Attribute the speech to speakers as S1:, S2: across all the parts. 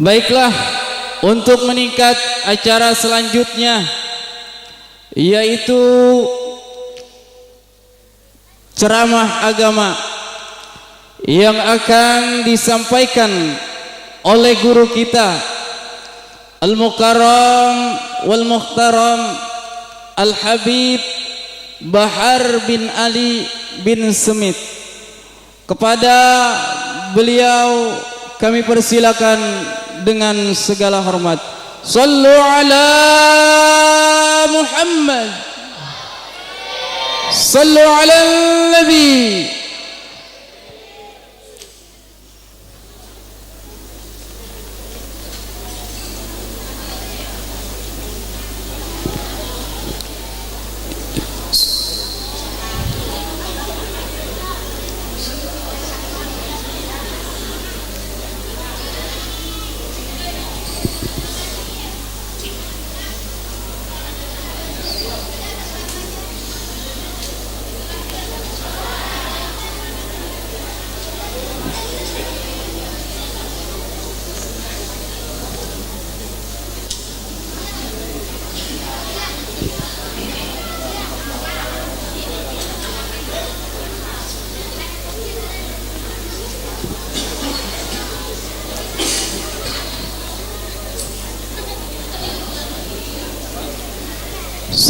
S1: Baiklah, untuk meningkat acara selanjutnya yaitu ceramah agama yang akan disampaikan oleh guru kita Al-Mukarram wal Muhtaram Al-Habib Bahar bin Ali bin Smith. Kepada beliau kami persilakan dengan segala hormat. Sallu ala Muhammad, sallu ala Nabi.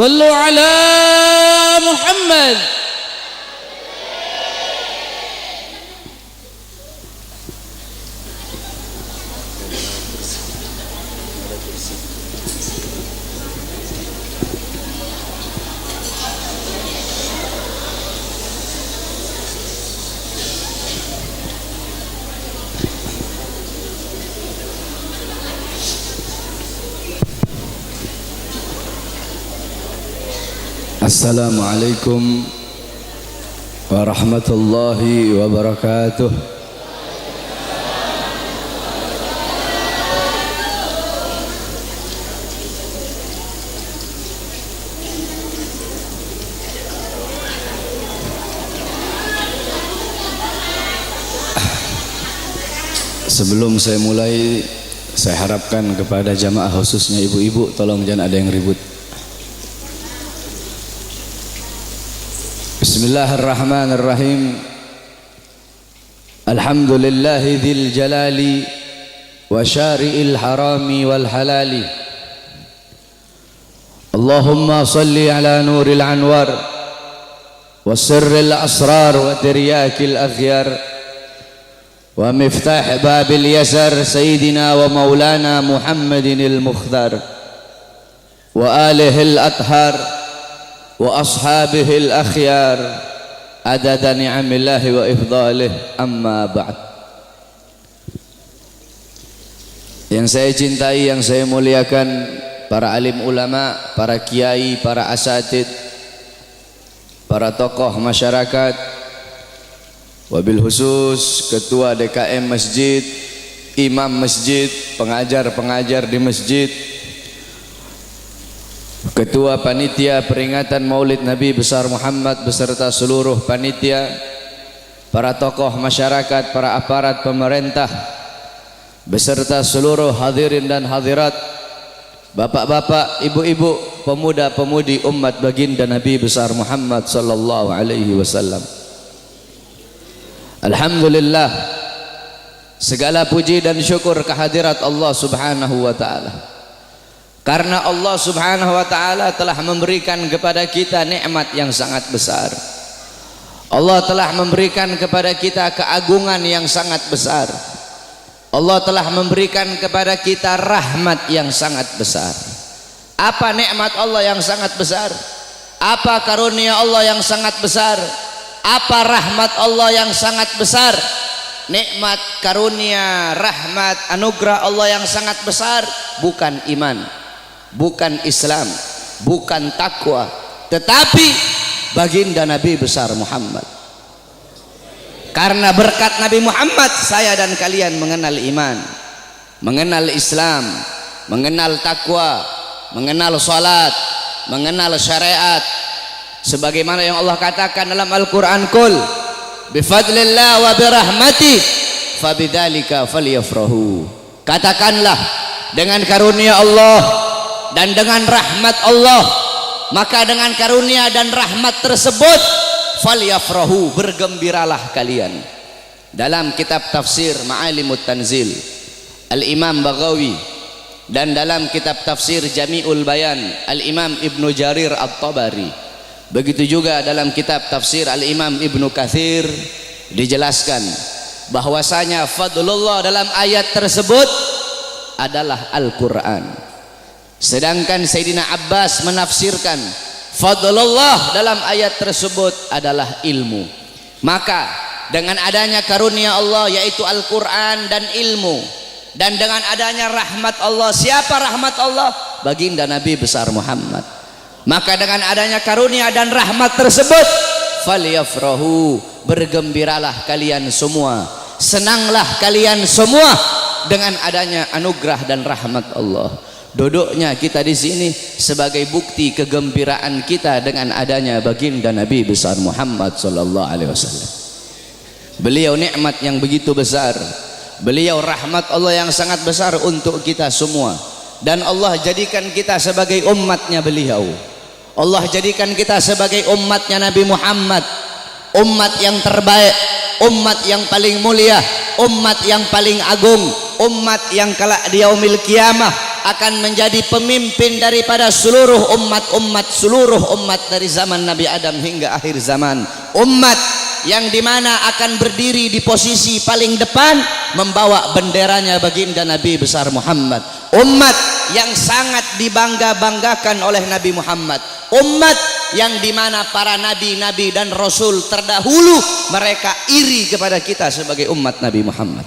S1: Sallu ala Muhammad.
S2: Assalamualaikum warahmatullahi wabarakatuh. Sebelum saya mulai, saya harapkan kepada jamaah khususnya ibu-ibu, tolong jangan ada yang ribut. Bismillahirrahmanirrahim. Alhamdulillahi dzil jalali wa syari'il harami wal halali. Allahumma salli ala nuril anwar wa sirril asrar wa tiryakil aghyar wa miftah babil yasar sayyidina wa maulana Muhammadinil mukhtar wa alihil athhar wa ashabihil akhyar adada ni'amillahi wa ifdalih, amma ba'd. Yang saya cintai, yang saya muliakan, para alim ulama, para kiai, para asatid, para tokoh masyarakat, wabil khusus ketua DKM masjid, imam masjid, pengajar-pengajar di masjid, ketua panitia peringatan Maulid Nabi besar Muhammad beserta seluruh panitia, para tokoh masyarakat, para aparat pemerintah beserta seluruh hadirin dan hadirat, bapak-bapak, ibu-ibu, pemuda-pemudi umat baginda Nabi besar Muhammad sallallahu alaihi wasallam. Alhamdulillah, segala puji dan syukur kehadirat Allah Subhanahu wa taala. Karena Allah Subhanahu wa ta'ala telah memberikan kepada kita nikmat yang sangat besar. Allah telah memberikan kepada kita keagungan yang sangat besar. Allah telah memberikan kepada kita rahmat yang sangat besar. Apa nikmat Allah yang sangat besar? Apa karunia Allah yang sangat besar? Apa rahmat Allah yang sangat besar? Nikmat, karunia, rahmat, anugerah Allah yang sangat besar bukan iman, bukan Islam, bukan takwa, tetapi baginda Nabi besar Muhammad. Karena berkat Nabi Muhammad, saya dan kalian mengenal iman, mengenal Islam, mengenal takwa, mengenal salat, mengenal syariat. Sebagaimana yang Allah katakan dalam Al-Quran, Qul bifadlillah wa birahmatih fabidzalika falyafrahu. Katakanlah, dengan karunia Allah dan dengan rahmat Allah, maka dengan karunia dan rahmat tersebut falyafrahu, bergembiralah kalian. Dalam kitab tafsir Ma'alimut Tanzil Al-Imam Baghawi, dan dalam kitab tafsir Jami'ul Bayan Al-Imam Ibnu Jarir At-Tabari, begitu juga dalam kitab tafsir Al-Imam Ibnu Katsir, dijelaskan bahwasanya fadlullah dalam ayat tersebut adalah Al-Quran. Sedangkan Sayyidina Abbas menafsirkan fadlullah dalam ayat tersebut adalah ilmu. Maka dengan adanya karunia Allah yaitu Al-Quran dan ilmu, dan dengan adanya rahmat Allah, siapa rahmat Allah? Baginda Nabi besar Muhammad. Maka dengan adanya karunia dan rahmat tersebut falyafrahu, bergembiralah kalian semua, senanglah kalian semua dengan adanya anugerah dan rahmat Allah. Duduknya kita di sini sebagai bukti kegembiraan kita dengan adanya baginda Nabi besar Muhammad sallallahu alaihi wasallam. Beliau nikmat yang begitu besar, beliau rahmat Allah yang sangat besar untuk kita semua, dan Allah jadikan kita sebagai umatnya beliau. Allah jadikan kita sebagai umatnya Nabi Muhammad, umat yang terbaik, umat yang paling mulia, umat yang paling agung, umat yang kelak di yaumil kiamah akan menjadi pemimpin daripada seluruh seluruh umat dari zaman Nabi Adam hingga akhir zaman. Umat yang dimana akan berdiri di posisi paling depan membawa benderanya baginda Nabi besar Muhammad. Umat yang sangat dibangga-banggakan oleh Nabi Muhammad. Umat yang dimana para nabi-nabi dan rasul terdahulu mereka iri kepada kita sebagai umat Nabi Muhammad.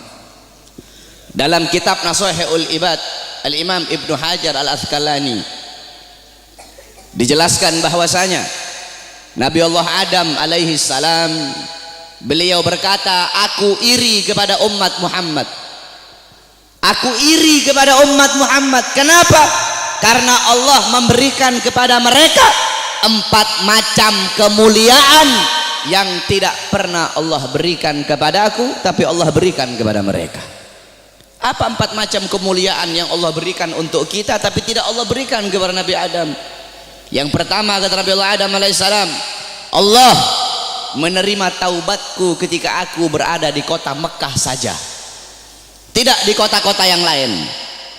S2: Dalam kitab Nashihul Ibad Al-Imam Ibnu Hajar Al-Asqalani dijelaskan bahwasanya Nabi Allah Adam alaihi salam, beliau berkata, aku iri kepada umat Muhammad. Aku iri kepada umat Muhammad. Kenapa? Karena Allah memberikan kepada mereka 4 macam kemuliaan yang tidak pernah Allah berikan kepada aku, tapi Allah berikan kepada mereka. Apa 4 macam kemuliaan yang Allah berikan untuk kita tapi tidak Allah berikan kepada Nabi Adam? Yang pertama, kata Nabi Allah Adam alaihissalam, Allah menerima taubatku ketika aku berada di kota Mekah saja, tidak di kota-kota yang lain.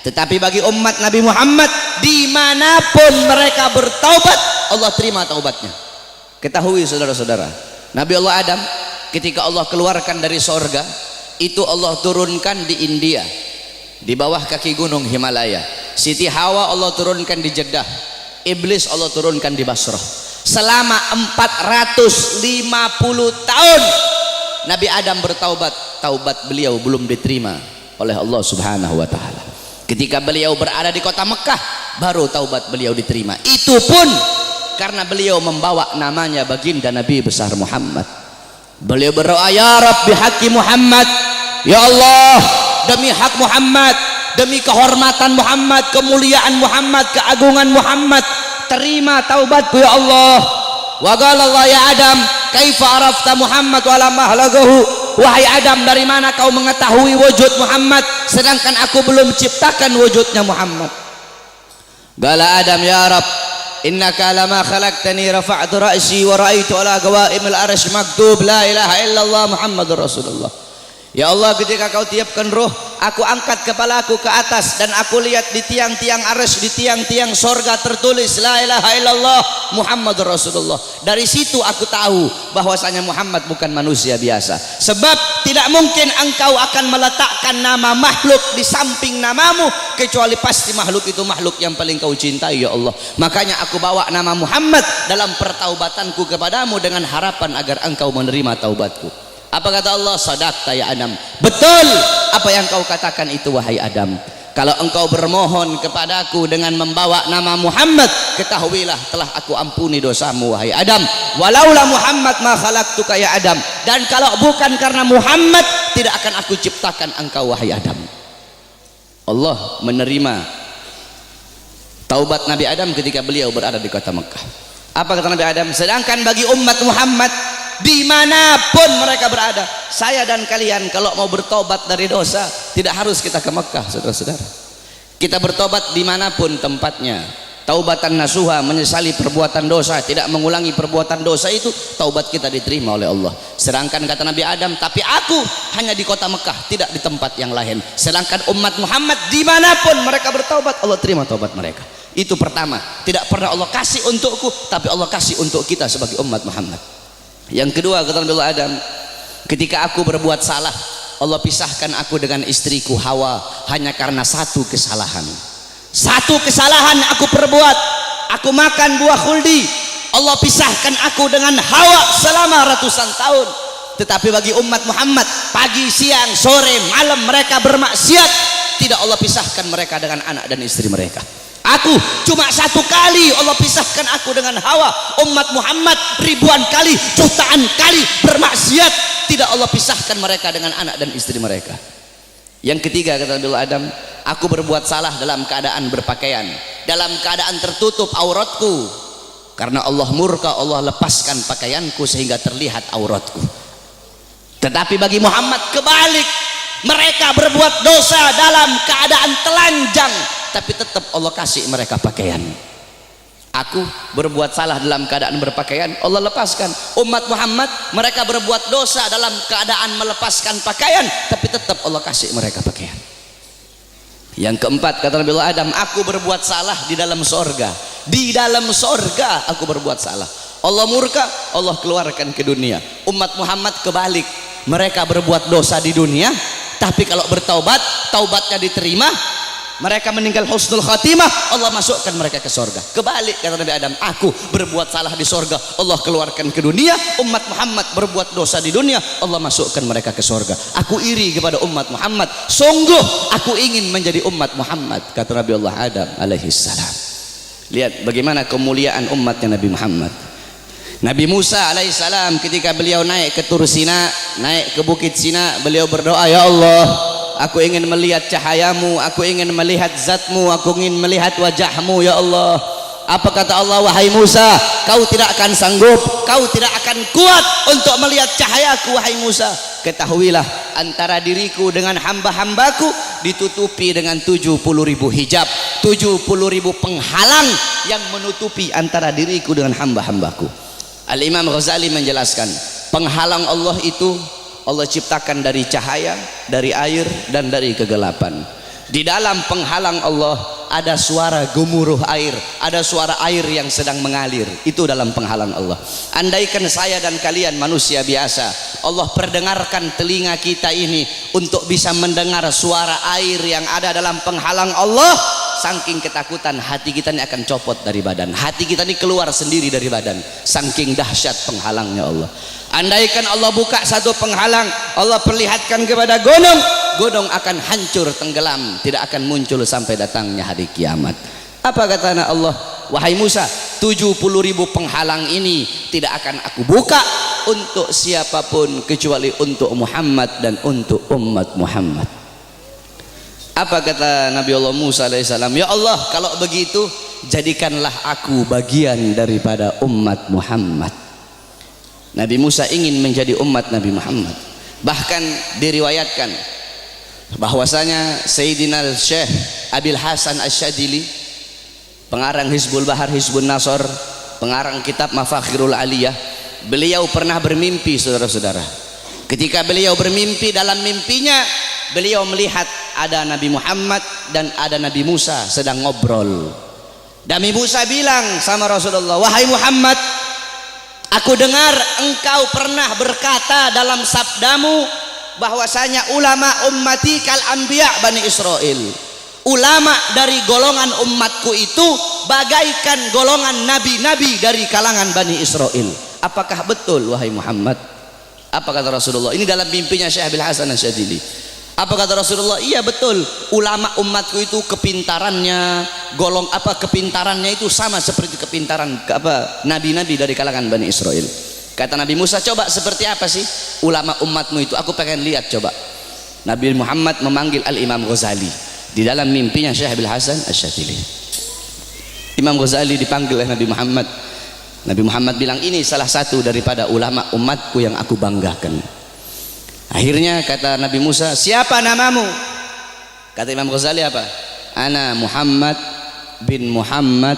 S2: Tetapi bagi umat Nabi Muhammad, dimanapun mereka bertaubat, Allah terima taubatnya. Ketahui saudara-saudara, Nabi Allah Adam ketika Allah keluarkan dari sorga, itu Allah turunkan di India, di bawah kaki gunung Himalaya. Siti Hawa Allah turunkan di Jeddah, Iblis Allah turunkan di Basrah. Selama 450 tahun Nabi Adam bertaubat, taubat beliau belum diterima oleh Allah Subhanahu wa taala. Ketika beliau berada di kota Mekah, baru taubat beliau diterima. Itu pun karena beliau membawa namanya baginda Nabi besar Muhammad. Beliau berdoa, ya Rabb bihaqqi Muhammad, ya Allah, demi hak Muhammad, demi kehormatan Muhammad, kemuliaan Muhammad, keagungan Muhammad, terima taubatku ya Allah. Wa qala Allah ya Adam, kaifa arafta Muhammad wa lam ahlagahu? Wahai Adam, dari mana kau mengetahui wujud Muhammad sedangkan aku belum ciptakan wujudnya Muhammad? Qala Adam, ya Rabb, innaka lama khalaqtani rafa'tu ra'si wa ra'aitu ala qawaimil arsy maktub la ilaha illallah Muhammadur Rasulullah. Ya Allah, ketika kau tiupkan ruh, aku angkat kepalaku ke atas dan aku lihat di tiang-tiang arsy, di tiang-tiang sorga tertulis la ilaha illallah Muhammadur Rasulullah. Dari situ aku tahu bahwasanya Muhammad bukan manusia biasa. Sebab tidak mungkin engkau akan meletakkan nama makhluk di samping namamu, kecuali pasti makhluk itu makhluk yang paling kau cintai ya Allah. Makanya aku bawa nama Muhammad dalam pertaubatanku kepadamu dengan harapan agar engkau menerima taubatku. Apa kata Allah? Sadaqta ya Adam, betul apa yang kau katakan itu wahai Adam. Kalau engkau bermohon kepadaku dengan membawa nama Muhammad, ketahuilah telah aku ampuni dosamu wahai Adam. Walaula Muhammad ma khalaqtuka ya Adam, dan kalau bukan karena Muhammad tidak akan aku ciptakan engkau wahai Adam. Allah menerima taubat Nabi Adam ketika beliau berada di kota Mekah. Apa kata Nabi Adam? Sedangkan bagi umat Muhammad, dimanapun mereka berada, saya dan kalian kalau mau bertobat dari dosa, Tidak harus kita ke Mekah, saudara-saudara. Kita bertobat dimanapun tempatnya. Taubatan nasuha, menyesali perbuatan dosa, tidak mengulangi perbuatan dosa, itu taubat kita diterima oleh Allah. Sedangkan kata Nabi Adam, tapi aku hanya di kota Mekah, tidak di tempat yang lain. Sedangkan umat Muhammad dimanapun mereka bertaubat, Allah terima taubat mereka. Itu pertama, tidak pernah Allah kasih untukku, tapi Allah kasih untuk kita sebagai umat Muhammad. Yang kedua, kata Nabi Adam, ketika aku berbuat salah, Allah pisahkan aku dengan istriku Hawa hanya karena satu kesalahan. Satu kesalahan aku perbuat, aku makan buah khuldi, Allah pisahkan aku dengan Hawa selama ratusan tahun. Tetapi bagi umat Muhammad, pagi, siang, sore, malam mereka bermaksiat, tidak Allah pisahkan mereka dengan anak dan istri mereka. Aku cuma satu kali Allah pisahkan aku dengan Hawa. Umat Muhammad ribuan kali, jutaan kali bermaksiat, tidak Allah pisahkan mereka dengan anak dan istri mereka. Yang ketiga, kata Nabi Adam, aku berbuat salah dalam keadaan berpakaian, dalam keadaan tertutup auratku, karena Allah murka, Allah lepaskan pakaianku sehingga terlihat auratku. Tetapi bagi Muhammad kebalik, mereka berbuat dosa dalam keadaan telanjang, tapi tetap Allah kasih mereka pakaian. Aku berbuat salah dalam keadaan berpakaian, Allah lepaskan. Umat Muhammad mereka berbuat dosa dalam keadaan melepaskan pakaian, tapi tetap Allah kasih mereka pakaian. Yang keempat, kata Nabi Adam, aku berbuat salah di dalam sorga. Di dalam sorga aku berbuat salah. Allah murka, Allah keluarkan ke dunia. Umat Muhammad kebalik, mereka berbuat dosa di dunia, tapi kalau bertaubat, taubatnya diterima, mereka meninggal husnul khatimah, Allah masukkan mereka ke sorga. Kebalik, kata Nabi Adam, aku berbuat salah di sorga, Allah keluarkan ke dunia. Umat Muhammad berbuat dosa di dunia, Allah masukkan mereka ke sorga. Aku iri kepada umat Muhammad, sungguh aku ingin menjadi umat Muhammad, kata Nabi Allah Adam alaihissalam. Lihat bagaimana kemuliaan umatnya Nabi Muhammad. Nabi Musa alaihissalam ketika beliau naik ke Tur Sina, naik ke Bukit Sina, beliau berdoa, ya Allah, aku ingin melihat cahayamu, aku ingin melihat zatmu, aku ingin melihat wajahmu, ya Allah. Apa kata Allah? Wahai Musa, kau tidak akan sanggup, kau tidak akan kuat untuk melihat cahayaku, wahai Musa. Ketahuilah, antara diriku dengan hamba-hambaku ditutupi dengan 70.000 hijab, 70.000 penghalang yang menutupi antara diriku dengan hamba-hambaku. Al-Imam Ghazali menjelaskan, penghalang Allah itu Allah ciptakan dari cahaya, dari air, dan dari kegelapan. Di dalam penghalang Allah ada suara gemuruh air, ada suara air yang sedang mengalir. Itu dalam penghalang Allah. Andaikan saya dan kalian manusia biasa, Allah perdengarkan telinga kita ini untuk bisa mendengar suara air yang ada dalam penghalang Allah, saking ketakutan hati kita ini akan copot dari badan, hati kita ini keluar sendiri dari badan, saking dahsyat penghalangnya Allah. Andaikan Allah buka satu penghalang, Allah perlihatkan kepada gunung, gunung akan hancur tenggelam, tidak akan muncul sampai datangnya hari kiamat. Apa kata Allah? Wahai Musa, 70.000 penghalang ini tidak akan aku buka untuk siapapun kecuali untuk Muhammad dan untuk umat Muhammad. Apa kata Nabi Allah Musa alaihissalam? Ya Allah, kalau begitu jadikanlah aku bagian daripada umat Muhammad. Nabi Musa ingin menjadi umat Nabi Muhammad. Bahkan diriwayatkan bahwasanya Sayyidina Syekh Abil Hasan Asyadili, pengarang Hizbul Bahar, Hizbun Nasr, pengarang kitab Mafakhirul Aliyah, beliau pernah bermimpi, saudara-saudara. Ketika beliau bermimpi, dalam mimpinya beliau melihat ada Nabi Muhammad dan ada Nabi Musa sedang ngobrol. Nabi Musa bilang sama Rasulullah, wahai Muhammad, aku dengar engkau pernah berkata dalam sabdamu bahwasanya ulama ummati kal anbiya Bani Israel. Ulama dari golongan umatku itu bagaikan golongan nabi-nabi dari kalangan Bani Israel. Apakah betul wahai Muhammad? Apa kata Rasulullah? Ini dalam mimpinya Syekh Abil Hasan Asyadili. Apa kata Rasulullah? Iya betul, ulama umatku itu kepintarannya kepintarannya itu sama seperti kepintaran nabi-nabi dari kalangan Bani Israel. Kata Nabi Musa, coba seperti apa sih ulama umatmu itu, aku pengen lihat coba. Nabi Muhammad memanggil Al-Imam Ghazali di dalam mimpinya Syekh Abil Hasan Asyadili. Imam Ghazali dipanggil oleh Nabi Muhammad. Nabi Muhammad bilang, ini salah satu daripada ulama umatku yang aku banggakan. Akhirnya kata Nabi Musa, siapa namamu? Kata Imam Ghazali apa? Ana Muhammad bin Muhammad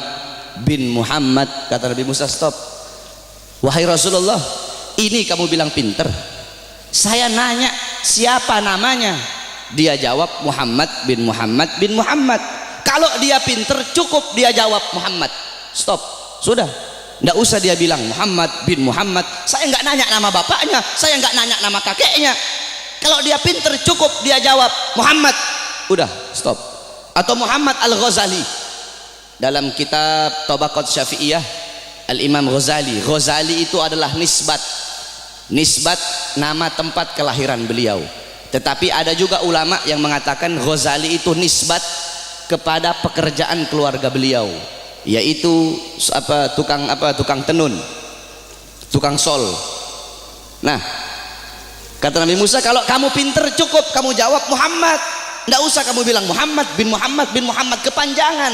S2: bin Muhammad. Kata Nabi Musa, stop. Wahai Rasulullah, ini kamu bilang pinter. Saya nanya siapa namanya. Dia jawab Muhammad bin Muhammad bin Muhammad. Kalau dia pinter cukup dia jawab Muhammad. Stop. Sudah. Nggak usah dia bilang Muhammad bin Muhammad. Saya nggak nanya nama bapaknya, saya nggak nanya nama kakeknya. Kalau dia pinter cukup dia jawab Muhammad. Udah, stop. Atau Muhammad Al-Ghazali dalam kitab Tabaqat Syafi'iyah, Al-Imam Ghazali. Ghazali itu adalah nisbat nama tempat kelahiran beliau. Tetapi ada juga ulama yang mengatakan Ghazali itu nisbat kepada pekerjaan keluarga beliau, yaitu tukang tenun, tukang sol. Nah, kata Nabi Musa, kalau kamu pinter cukup kamu jawab Muhammad. Nggak usah kamu bilang Muhammad bin Muhammad bin Muhammad, kepanjangan.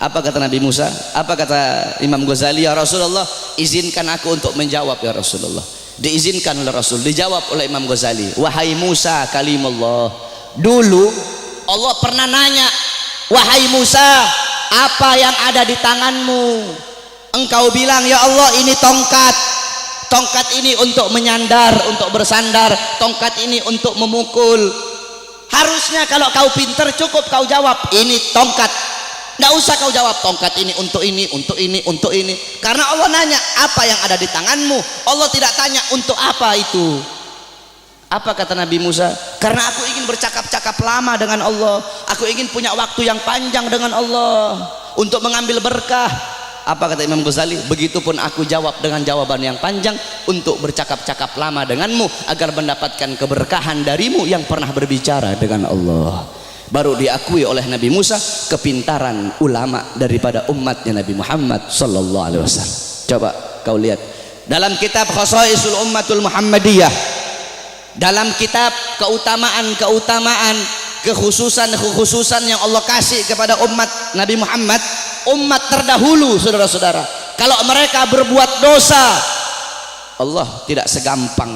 S2: Apa kata Nabi Musa? Apa kata Imam Ghazali? Ya Rasulullah, izinkan aku untuk menjawab ya Rasulullah. Diizinkan oleh Rasul, dijawab oleh Imam Ghazali. Wahai Musa kalimullah. Dulu Allah pernah nanya, wahai Musa, apa yang ada di tanganmu? Engkau bilang, ya Allah ini tongkat. Tongkat ini untuk menyandar, untuk bersandar. Tongkat ini untuk memukul. Harusnya kalau kau pinter cukup kau jawab ini tongkat. Nggak usah kau jawab tongkat ini untuk ini, untuk ini, untuk ini. Karena Allah nanya apa yang ada di tanganmu. Allah tidak tanya untuk apa itu. Apa kata Nabi Musa? Karena aku ingin bercakap-cakap lama dengan Allah. Aku ingin punya waktu yang panjang dengan Allah untuk mengambil berkah. Apa kata Imam Ghazali? Begitupun aku jawab dengan jawaban yang panjang untuk bercakap-cakap lama denganmu agar mendapatkan keberkahan darimu yang pernah berbicara dengan Allah. Baru diakui oleh Nabi Musa kepintaran ulama daripada umatnya Nabi Muhammad sallallahu alaihi wasallam. Coba kau lihat dalam kitab Khasaisul Ummatul Muhammadiyah, dalam kitab keutamaan kekhususan yang Allah kasih kepada umat Nabi Muhammad, umat terdahulu, saudara-saudara, kalau mereka berbuat dosa, Allah tidak segampang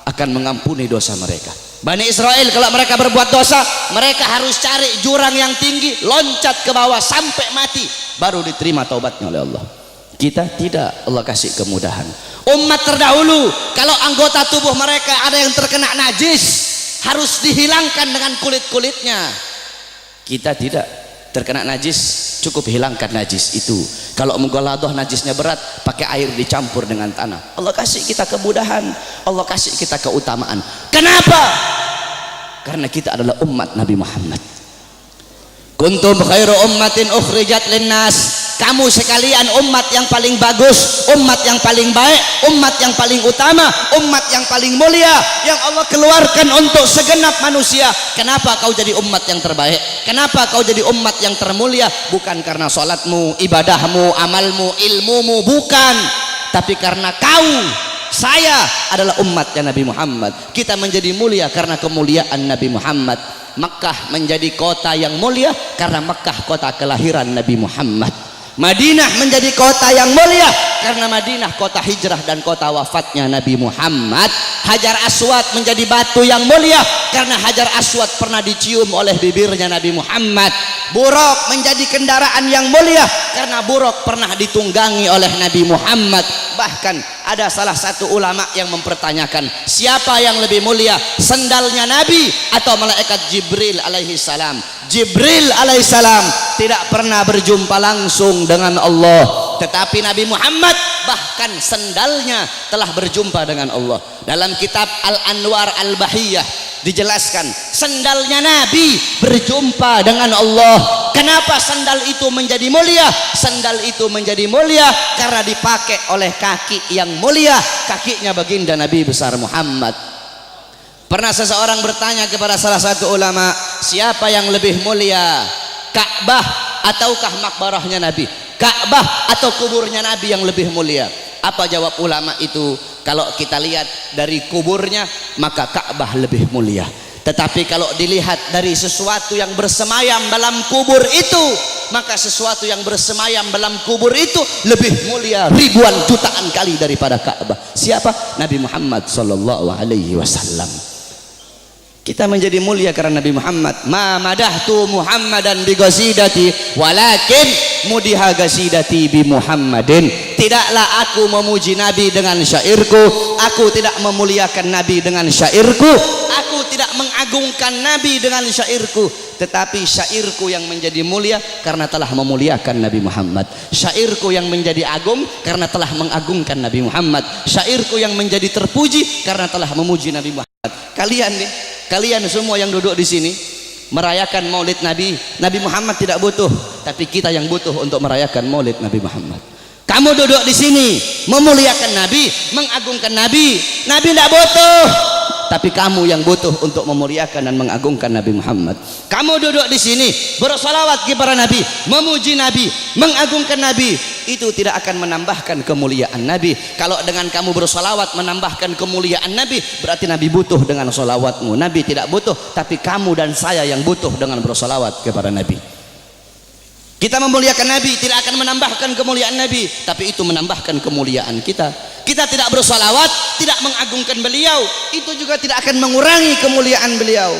S2: akan mengampuni dosa mereka. Bani Israel kalau mereka berbuat dosa, mereka harus cari jurang yang tinggi, loncat ke bawah sampai mati, baru diterima taubatnya oleh Allah. Kita tidak, Allah kasih kemudahan. Umat terdahulu kalau anggota tubuh mereka ada yang terkena najis, harus dihilangkan dengan kulit-kulitnya. Kita tidak, terkena najis cukup hilangkan najis itu. Kalau menggoladoh najisnya berat, pakai air dicampur dengan tanah. Allah kasih kita kemudahan, Allah kasih kita keutamaan. Kenapa? Karena kita adalah umat Nabi Muhammad. Kuntum khairu ummatin ukhrijat linnas. Kamu sekalian umat yang paling bagus, umat yang paling baik, umat yang paling utama, umat yang paling mulia yang Allah keluarkan untuk segenap manusia. Kenapa kau jadi umat yang terbaik? Kenapa kau jadi umat yang termulia? Bukan karena salatmu, ibadahmu, amalmu, ilmumu, bukan. Tapi karena kau, saya adalah umatnya Nabi Muhammad. Kita menjadi mulia karena kemuliaan Nabi Muhammad. Makkah menjadi kota yang mulia karena Makkah kota kelahiran Nabi Muhammad. Madinah menjadi kota yang mulia karena Madinah kota hijrah dan kota wafatnya Nabi Muhammad. Hajar Aswad menjadi batu yang mulia karena Hajar Aswad pernah dicium oleh bibirnya Nabi Muhammad. Buraq menjadi kendaraan yang mulia karena Buraq pernah ditunggangi oleh Nabi Muhammad. Bahkan ada salah satu ulama yang mempertanyakan, siapa yang lebih mulia, sendalnya Nabi atau malaikat Jibril alaihi salam? Jibril alaihissalam tidak pernah berjumpa langsung dengan Allah, tetapi Nabi Muhammad bahkan sendalnya telah berjumpa dengan Allah. Dalam kitab Al-Anwar Al-Bahiyah dijelaskan sendalnya Nabi berjumpa dengan Allah. Kenapa sandal itu menjadi mulia? Sandal itu menjadi mulia karena dipakai oleh kaki yang mulia, kakinya baginda Nabi besar Muhammad. Pernah seseorang bertanya kepada salah satu ulama, siapa yang lebih mulia, Ka'bah ataukah makbarahnya Nabi? Ka'bah atau kuburnya Nabi yang lebih mulia? Apa jawab ulama itu? Kalau kita lihat dari kuburnya, maka Ka'bah lebih mulia. Tetapi kalau dilihat dari sesuatu yang bersemayam dalam kubur itu, maka sesuatu yang bersemayam dalam kubur itu lebih mulia ribuan jutaan kali daripada Ka'bah. Siapa? Nabi Muhammad sallallahu alaihi wasallam. Kita menjadi mulia karena Nabi Muhammad. Ma madahtu Muhammadan bi qasidati walakin mudiha qasidati bi Muhammadin. Tidaklah aku memuji Nabi dengan syairku, aku tidak memuliakan Nabi dengan syairku, aku tidak mengagungkan Nabi dengan syairku, tetapi syairku yang menjadi mulia karena telah memuliakan Nabi Muhammad. Syairku yang menjadi agung karena telah mengagungkan Nabi Muhammad. Syairku yang menjadi terpuji karena telah memuji Nabi Muhammad. Kalian nih, kalian semua yang duduk di sini merayakan Maulid Nabi. Nabi Muhammad tidak butuh, tapi kita yang butuh untuk merayakan Maulid Nabi Muhammad. Kamu duduk di sini memuliakan Nabi, mengagungkan Nabi. Nabi tidak butuh, tapi kamu yang butuh untuk memuliakan dan mengagungkan Nabi Muhammad. Kamu duduk di sini bersolawat kepada Nabi, memuji Nabi, mengagungkan Nabi. Itu tidak akan menambahkan kemuliaan Nabi. Kalau dengan kamu bersolawat menambahkan kemuliaan Nabi, berarti Nabi butuh dengan solawatmu. Nabi tidak butuh, tapi kamu dan saya yang butuh dengan bersolawat kepada Nabi. Kita memuliakan Nabi tidak akan menambahkan kemuliaan Nabi, tapi itu menambahkan kemuliaan kita. Kita tidak bersolawat, tidak mengagungkan beliau, itu juga tidak akan mengurangi kemuliaan beliau.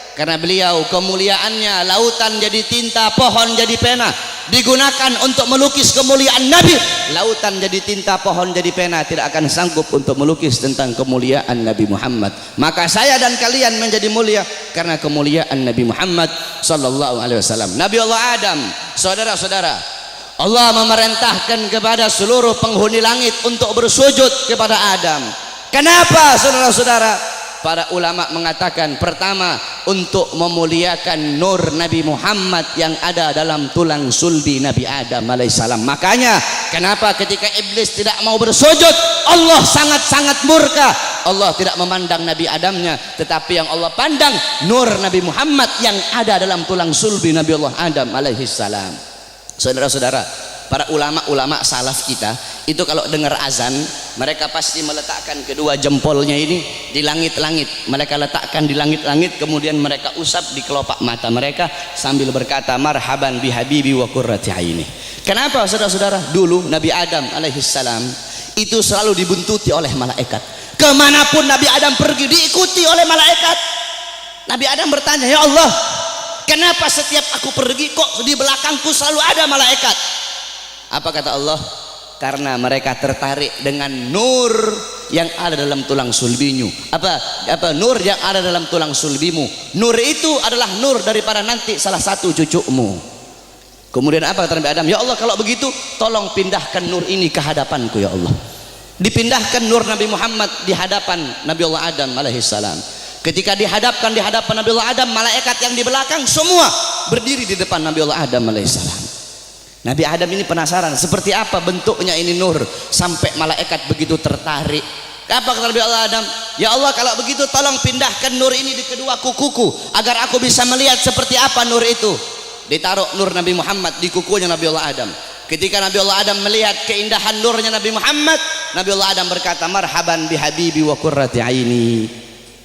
S2: Karena beliau kemuliaannya lautan jadi tinta, pohon jadi pena, digunakan untuk melukis kemuliaan Nabi. Lautan jadi tinta, pohon jadi pena, tidak akan sanggup untuk melukis tentang kemuliaan Nabi Muhammad. Maka saya dan kalian menjadi mulia karena kemuliaan Nabi Muhammad sallallahu alaihi wasallam. Nabi Allah Adam, saudara-saudara, Allah memerintahkan kepada seluruh penghuni langit untuk bersujud kepada Adam. Kenapa, saudara-saudara? Para ulama mengatakan, pertama, untuk memuliakan nur Nabi Muhammad yang ada dalam tulang sulbi Nabi Adam alaihissalam. Makanya kenapa ketika iblis tidak mau bersujud, Allah sangat-sangat murka. Allah tidak memandang Nabi Adamnya, tetapi yang Allah pandang nur Nabi Muhammad yang ada dalam tulang sulbi Nabi Allah Adam alaihissalam. Saudara-saudara, para ulama-ulama salaf kita itu kalau dengar azan, mereka pasti meletakkan kedua jempolnya ini di langit-langit. Mereka letakkan di langit-langit, kemudian mereka usap di kelopak mata mereka sambil berkata, marhaban bihabibi wa qurrati aini. Kenapa, saudara-saudara? Dulu Nabi Adam alaihissalam itu selalu dibuntuti oleh malaikat. Kemanapun Nabi Adam pergi diikuti oleh malaikat. Nabi Adam bertanya, ya Allah, kenapa setiap aku pergi kok di belakangku selalu ada malaikat? Apa kata Allah? Karena mereka tertarik dengan nur yang ada dalam tulang sulbimu. Apa nur yang ada dalam tulang sulbimu? Nur itu adalah nur daripada nanti salah satu cucumu. Kemudian apa kata Nabi Adam? Ya Allah, kalau begitu tolong pindahkan nur ini ke hadapanku ya Allah. Dipindahkan nur Nabi Muhammad di hadapan Nabi Allah Adam alaihissalam. Ketika dihadapkan di hadapan Nabi Allah Adam, malaikat yang di belakang semua berdiri di depan Nabi Allah Adam alaihissalam. Nabi Adam ini penasaran seperti apa bentuknya ini nur sampai malaikat begitu tertarik. Apa kata Nabi Allah Adam? Ya Allah, kalau begitu tolong pindahkan nur ini di kedua kukuku agar aku bisa melihat seperti apa nur itu. Ditaruh nur Nabi Muhammad di kukunya Nabi Allah Adam. Ketika Nabi Allah Adam melihat keindahan nurnya Nabi Muhammad, Nabi Allah Adam berkata, marhaban bihabibi wa qurrati aini.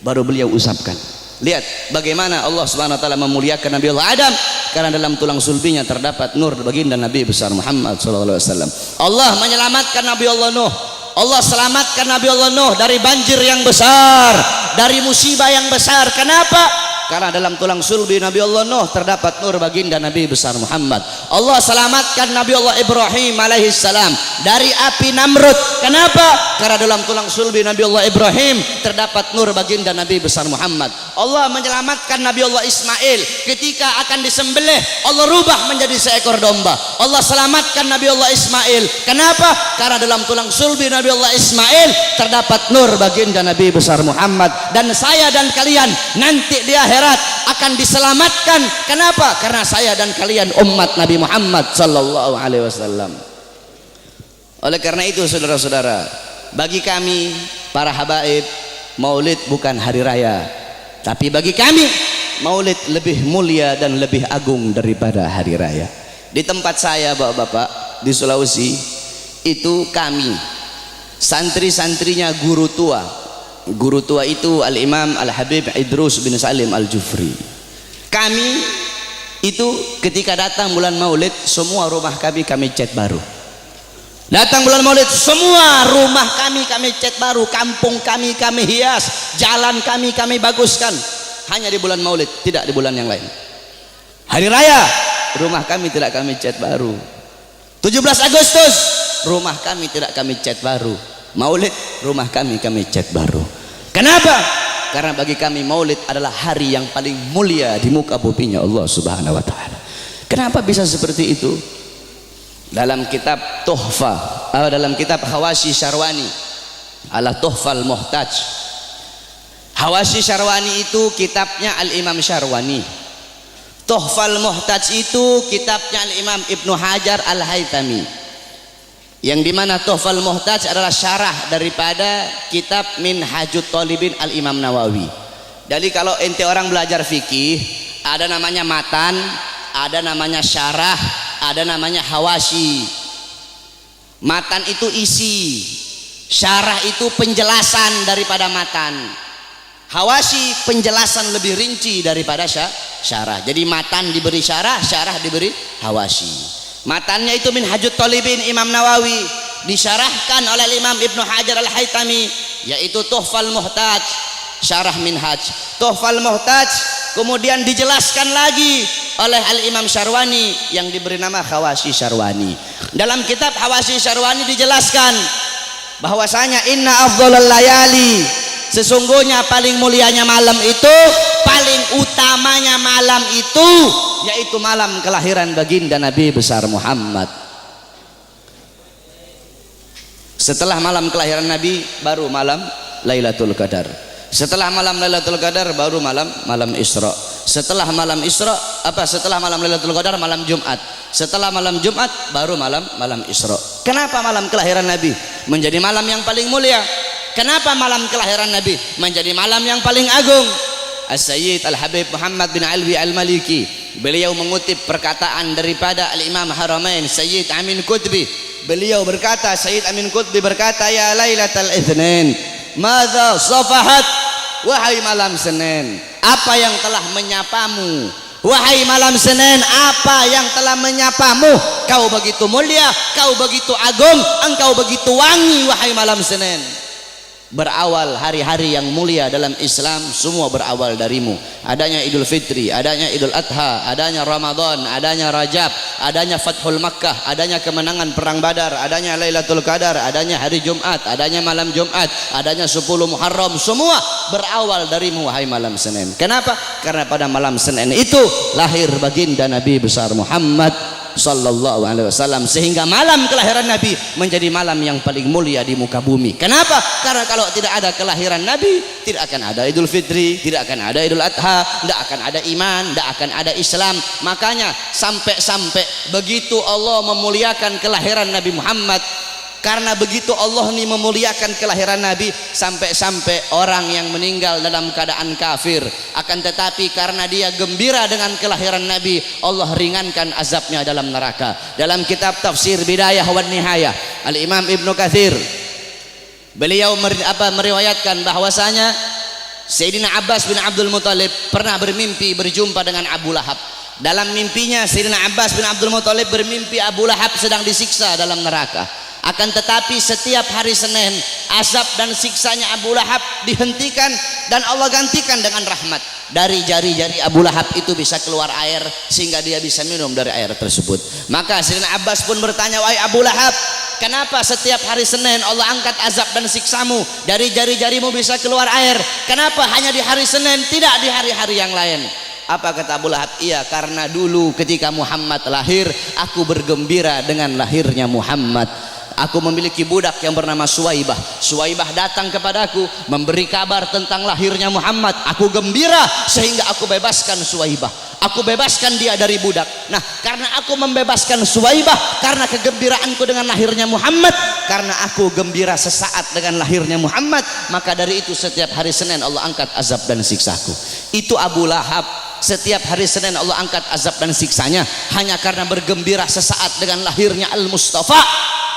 S2: Baru beliau usapkan. Lihat bagaimana Allah Subhanahu wa taala memuliakan Nabi Allah Adam karena dalam tulang sulbinya terdapat nur baginda Nabi besar Muhammad sallallahu alaihi wasallam. Allah menyelamatkan Nabi Allah Nuh. Allah selamatkan Nabi Allah Nuh dari banjir yang besar, dari musibah yang besar. Kenapa? Karena dalam tulang sulbi Nabi Allah Nuh terdapat nur baginda Nabi besar Muhammad. Allah selamatkan Nabi Allah Ibrahim alaihissalam dari api Namrud. Kenapa? Karena dalam tulang sulbi Nabi Allah Ibrahim terdapat nur baginda Nabi besar Muhammad. Allah menyelamatkan Nabi Allah Ismail ketika akan disembelih, Allah rubah menjadi seekor domba. Allah selamatkan Nabi Allah Ismail. Kenapa? Karena dalam tulang sulbi Nabi Allah Ismail terdapat nur baginda Nabi besar Muhammad. Dan saya dan kalian nanti di akhirat akan diselamatkan. Kenapa? Karena saya dan kalian umat Nabi Muhammad sallallahu alaihi wasallam. Oleh karena itu, saudara-saudara, bagi kami para habaib, Maulid bukan hari raya, tapi bagi kami Maulid lebih mulia dan lebih agung daripada hari raya. Di tempat saya, bapak-bapak, di Sulawesi itu kami santri-santrinya guru tua. Guru tua itu Al-Imam Al-Habib Idrus bin Salim Al-Jufri. Kami itu ketika datang bulan Maulid, semua rumah kami cat baru. Datang bulan Maulid, semua rumah kami cat baru, kampung kami hias, jalan kami baguskan. hanya di bulan Maulid, tidak di bulan yang lain. Hari raya, rumah kami tidak kami cat baru. 17 Agustus, rumah kami tidak kami cat baru. Maulid, rumah kami cat baru. Kenapa? Karena bagi kami Maulid adalah hari yang paling mulia di muka buminya Allah Subhanahu wa taala. Kenapa bisa seperti itu? Dalam kitab Tuhfa, dalam kitab Hawashi Syarwani, ala Tuhfal Muhtaj. Hawashi Syarwani itu kitabnya Al-Imam Syarwani. Tuhfal Muhtaj itu kitabnya Al-Imam Ibnu Hajar Al-Haytami, yang dimana Tuhfal Muhtaj adalah syarah daripada kitab Minhajut Talibin Al-Imam Nawawi. Jadi kalau ente orang belajar fikih, ada namanya matan, ada namanya syarah, ada namanya hawashi. Matan itu isi, syarah itu penjelasan daripada matan, hawashi penjelasan lebih rinci daripada syarah. Jadi matan diberi syarah, syarah diberi hawashi. Matannya itu Minhajut Talibin Imam Nawawi, disyarahkan oleh Imam Ibnu Hajar Al-Haytami, yaitu Tuhfal Muhtaj, syarah Minhaj. Tuhfal Muhtaj kemudian dijelaskan lagi oleh Al-Imam Syarwani yang diberi nama Hawashi Syarwani. Dalam kitab Hawashi Syarwani dijelaskan bahwasanya inna afdhalal layali, sesungguhnya paling mulianya malam itu, paling utamanya malam itu, yaitu malam kelahiran baginda Nabi besar Muhammad. Setelah malam kelahiran Nabi baru malam Lailatul Qadar. Setelah malam Lailatul Qadar baru malam Isra. Setelah malam Isra setelah malam Lailatul Qadar malam Jumat. Setelah malam Jumat baru malam Isra. Kenapa malam kelahiran Nabi menjadi malam yang paling mulia? Kenapa malam kelahiran Nabi menjadi malam yang paling agung? As-Sayyid Al-Habib Muhammad bin Alwi Al-Maliki, beliau mengutip perkataan daripada Al-Imam Haramain Sayyid Amin Qutbi. Beliau berkata, Sayyid Amin Qutbi berkata, ya Lailatul Itsnin, madza safahat, wahai malam Senin, apa yang telah menyapamu? Wahai malam Senin, apa yang telah menyapamu? Kau begitu mulia, kau begitu agung, engkau begitu wangi, wahai malam Senin. Berawal hari-hari yang mulia dalam Islam, semua berawal darimu. Adanya Idul Fitri, adanya Idul Adha, adanya Ramadan, adanya Rajab, adanya Fathul Makkah, adanya kemenangan perang Badar, adanya Lailatul Qadar, adanya hari Jumat, adanya malam Jumat, adanya 10 Muharram, semua berawal darimu wahai malam Senin. Kenapa? Karena pada malam Senin itu lahir baginda Nabi besar Muhammad sallallahu alaihi wasallam, sehingga malam kelahiran Nabi menjadi malam yang paling mulia di muka bumi. Kenapa? Karena kalau tidak ada kelahiran Nabi, tidak akan ada Idul Fitri, tidak akan ada Idul Adha, tidak akan ada iman, tidak akan ada Islam. Makanya sampai begitu Allah memuliakan kelahiran Nabi Muhammad, karena begitu Allah ini memuliakan kelahiran Nabi, sampai orang yang meninggal dalam keadaan kafir, akan tetapi karena dia gembira dengan kelahiran Nabi, Allah ringankan azabnya dalam neraka. Dalam kitab Tafsir Bidayah wan Nihayah, Al-Imam Ibnu Katsir, beliau meriwayatkan bahwasanya Sayyidina Abbas bin Abdul Muthalib pernah bermimpi berjumpa dengan Abu Lahab. Dalam mimpinya Sayyidina Abbas bin Abdul Muthalib bermimpi Abu Lahab sedang disiksa dalam neraka. Akan tetapi setiap hari Senin, azab dan siksanya Abu Lahab dihentikan dan Allah gantikan dengan rahmat. Dari jari-jari Abu Lahab itu bisa keluar air sehingga dia bisa minum dari air tersebut. Maka Sayyidina Abbas pun bertanya, wahai Abu Lahab, kenapa setiap hari Senin Allah angkat azab dan siksamu? Dari jari-jarimu bisa keluar air, kenapa hanya di hari Senin, tidak di hari-hari yang lain? Apa kata Abu Lahab? Iya, karena dulu ketika Muhammad lahir, aku bergembira dengan lahirnya Muhammad. Aku memiliki budak yang bernama Suwaibah. Suwaibah datang kepadaku memberi kabar tentang lahirnya Muhammad. Aku gembira sehingga aku bebaskan Suwaibah. Aku bebaskan dia dari budak. Nah, karena aku membebaskan Suwaibah, karena kegembiraanku dengan lahirnya Muhammad, karena aku gembira sesaat dengan lahirnya Muhammad, maka dari itu setiap hari Senin Allah angkat azab dan siksaku. Itu Abu Lahab. Setiap hari Senin Allah angkat azab dan siksanya hanya karena bergembira sesaat dengan lahirnya Al-Mustafa.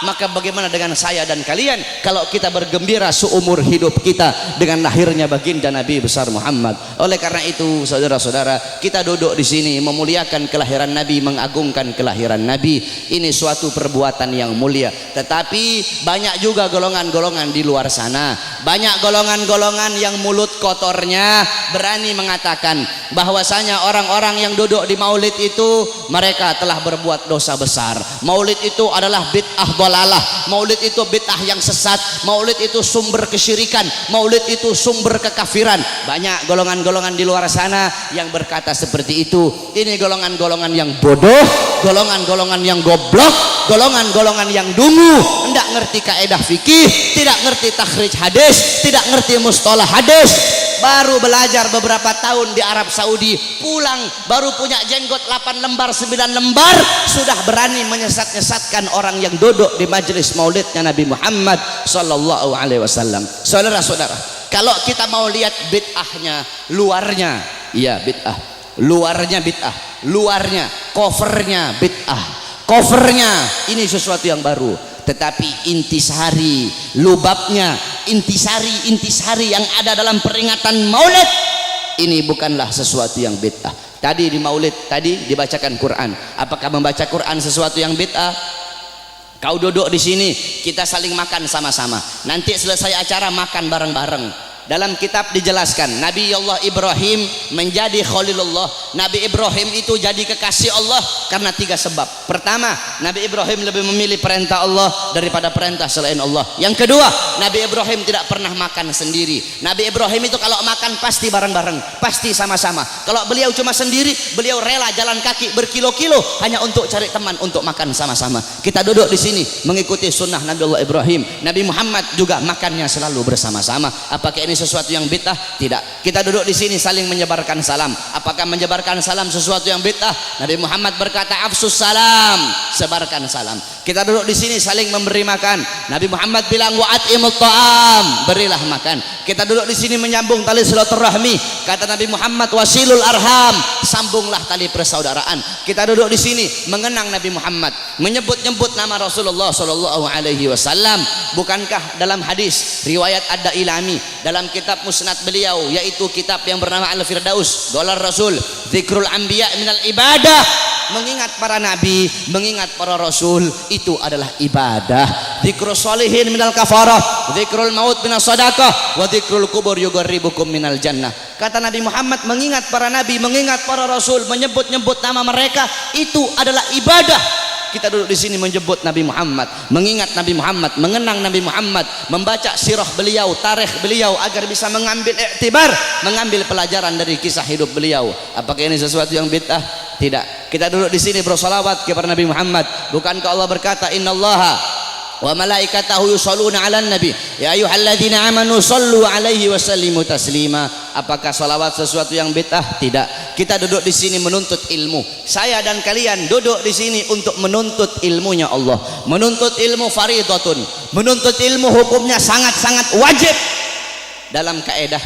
S2: maka bagaimana dengan saya dan kalian kalau kita bergembira seumur hidup kita dengan lahirnya baginda Nabi besar Muhammad. Oleh karena itu saudara-saudara, kita duduk di sini memuliakan kelahiran Nabi, mengagungkan kelahiran Nabi. Ini suatu perbuatan yang mulia. Tetapi banyak juga golongan-golongan di luar sana, banyak golongan-golongan yang mulut kotornya berani mengatakan bahwasanya orang-orang yang duduk di maulid itu mereka telah berbuat dosa besar. Maulid itu adalah bid'ah dalalah, maulid itu bid'ah yang sesat, maulid itu sumber kesyirikan, maulid itu sumber kekafiran. Banyak golongan-golongan di luar sana yang berkata seperti itu. Ini golongan-golongan yang bodoh, golongan-golongan yang goblok, golongan-golongan yang dungu, tidak ngerti kaedah fikih, tidak ngerti takhrij hadis, tidak ngerti mustalah hadis. Baru belajar beberapa tahun di Arab Saudi, pulang baru punya jenggot 8 lembar 9 lembar, sudah berani menyesat-nyesatkan orang yang duduk di majelis maulidnya Nabi Muhammad sallallahu alaihi wasallam. Saudara-saudara, kalau kita mau lihat bid'ahnya, luarnya iya bid'ah, luarnya bid'ah, luarnya covernya bid'ah, covernya ini sesuatu yang baru. Tetapi intisari, lubabnya, intisari yang ada dalam peringatan maulid ini bukanlah sesuatu yang bid'ah. Tadi di maulid tadi dibacakan Quran. Apakah membaca Quran sesuatu yang bid'ah? Kau duduk di sini, kita saling makan sama-sama. Nanti selesai acara makan bareng-bareng. Dalam kitab dijelaskan Nabi Allah Ibrahim menjadi Khalilullah. Nabi Ibrahim itu jadi kekasih Allah karena 3 sebab. Pertama, Nabi Ibrahim lebih memilih perintah Allah daripada perintah selain Allah. Yang kedua, Nabi Ibrahim tidak pernah makan sendiri. Nabi Ibrahim itu kalau makan pasti bareng-bareng, pasti sama-sama. Kalau beliau cuma sendiri, beliau rela jalan kaki berkilo-kilo hanya untuk cari teman untuk makan sama-sama. Kita duduk di sini mengikuti sunnah Nabi Allah Ibrahim. Nabi Muhammad juga makannya selalu bersama-sama. Apakah ini sesuatu yang bid'ah? Tidak. Kita duduk di sini saling menyebarkan salam. Apakah menyebarkan salam sesuatu yang bid'ah? Nabi Muhammad berkata afsus salam, sebarkan salam. Kita duduk di sini saling memberi makan. Nabi Muhammad bilang wa'atimut ta'am, berilah makan. Kita duduk di sini menyambung tali silaturahmi. Kata Nabi Muhammad wasilul arham, sambunglah tali persaudaraan. Kita duduk di sini mengenang Nabi Muhammad, menyebut-nyebut nama Rasulullah sallallahu alaihi wasallam. Bukankah dalam hadis riwayat Ad-Dailami dalam kitab musnad beliau, yaitu kitab yang bernama Al-Firdaus, Qalar Rasul zikrul anbiya minal ibadah, mengingat para nabi, mengingat para rasul itu adalah ibadah. Zikrul sholihin minal kafarah, zikrul maut minas sadaqah, wa zikrul kubur yugarribukum minal jannah. Kata Nabi Muhammad, mengingat para nabi, mengingat para rasul, menyebut-nyebut nama mereka itu adalah ibadah. Kita duduk di sini menyebut Nabi Muhammad, mengingat Nabi Muhammad, mengenang Nabi Muhammad, membaca sirah beliau, tarikh beliau agar bisa mengambil iktibar, mengambil pelajaran dari kisah hidup beliau. Apakah ini sesuatu yang bid'ah? Tidak. Kita duduk di sini bersolawat kepada Nabi Muhammad. Bukankah Allah berkata innallaha wa malaikatahu yusholluna 'alan nabi ya ayyuhalladzina amanu shollu 'alaihi wa sallimu taslima. Apakah salawat sesuatu yang bid'ah? Tidak. Kita duduk di sini menuntut ilmu. Saya dan kalian duduk di sini untuk menuntut ilmunya Allah. Menuntut ilmu fardhatun. Menuntut ilmu hukumnya sangat-sangat wajib. Dalam kaedah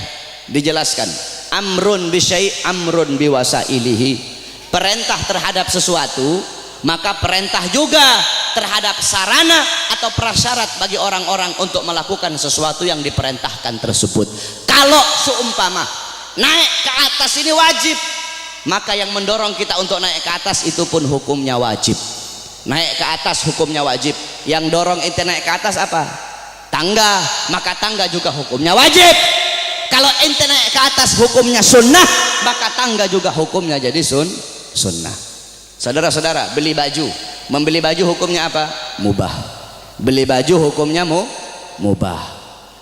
S2: dijelaskan amrun bi syai' amrun bi wasailihi. Perintah terhadap sesuatu, maka perintah juga terhadap sarana atau prasyarat bagi orang-orang untuk melakukan sesuatu yang diperintahkan tersebut. Kalau seumpama naik ke atas ini wajib, maka yang mendorong kita untuk naik ke atas itu pun hukumnya wajib. Naik ke atas hukumnya wajib. Yang dorong ente naik ke atas apa? Tangga, maka tangga juga hukumnya wajib. Kalau ente naik ke atas hukumnya sunnah, maka tangga juga hukumnya jadi sunnah. Saudara-saudara, beli baju, membeli baju hukumnya apa? Mubah. Beli baju hukumnya mubah.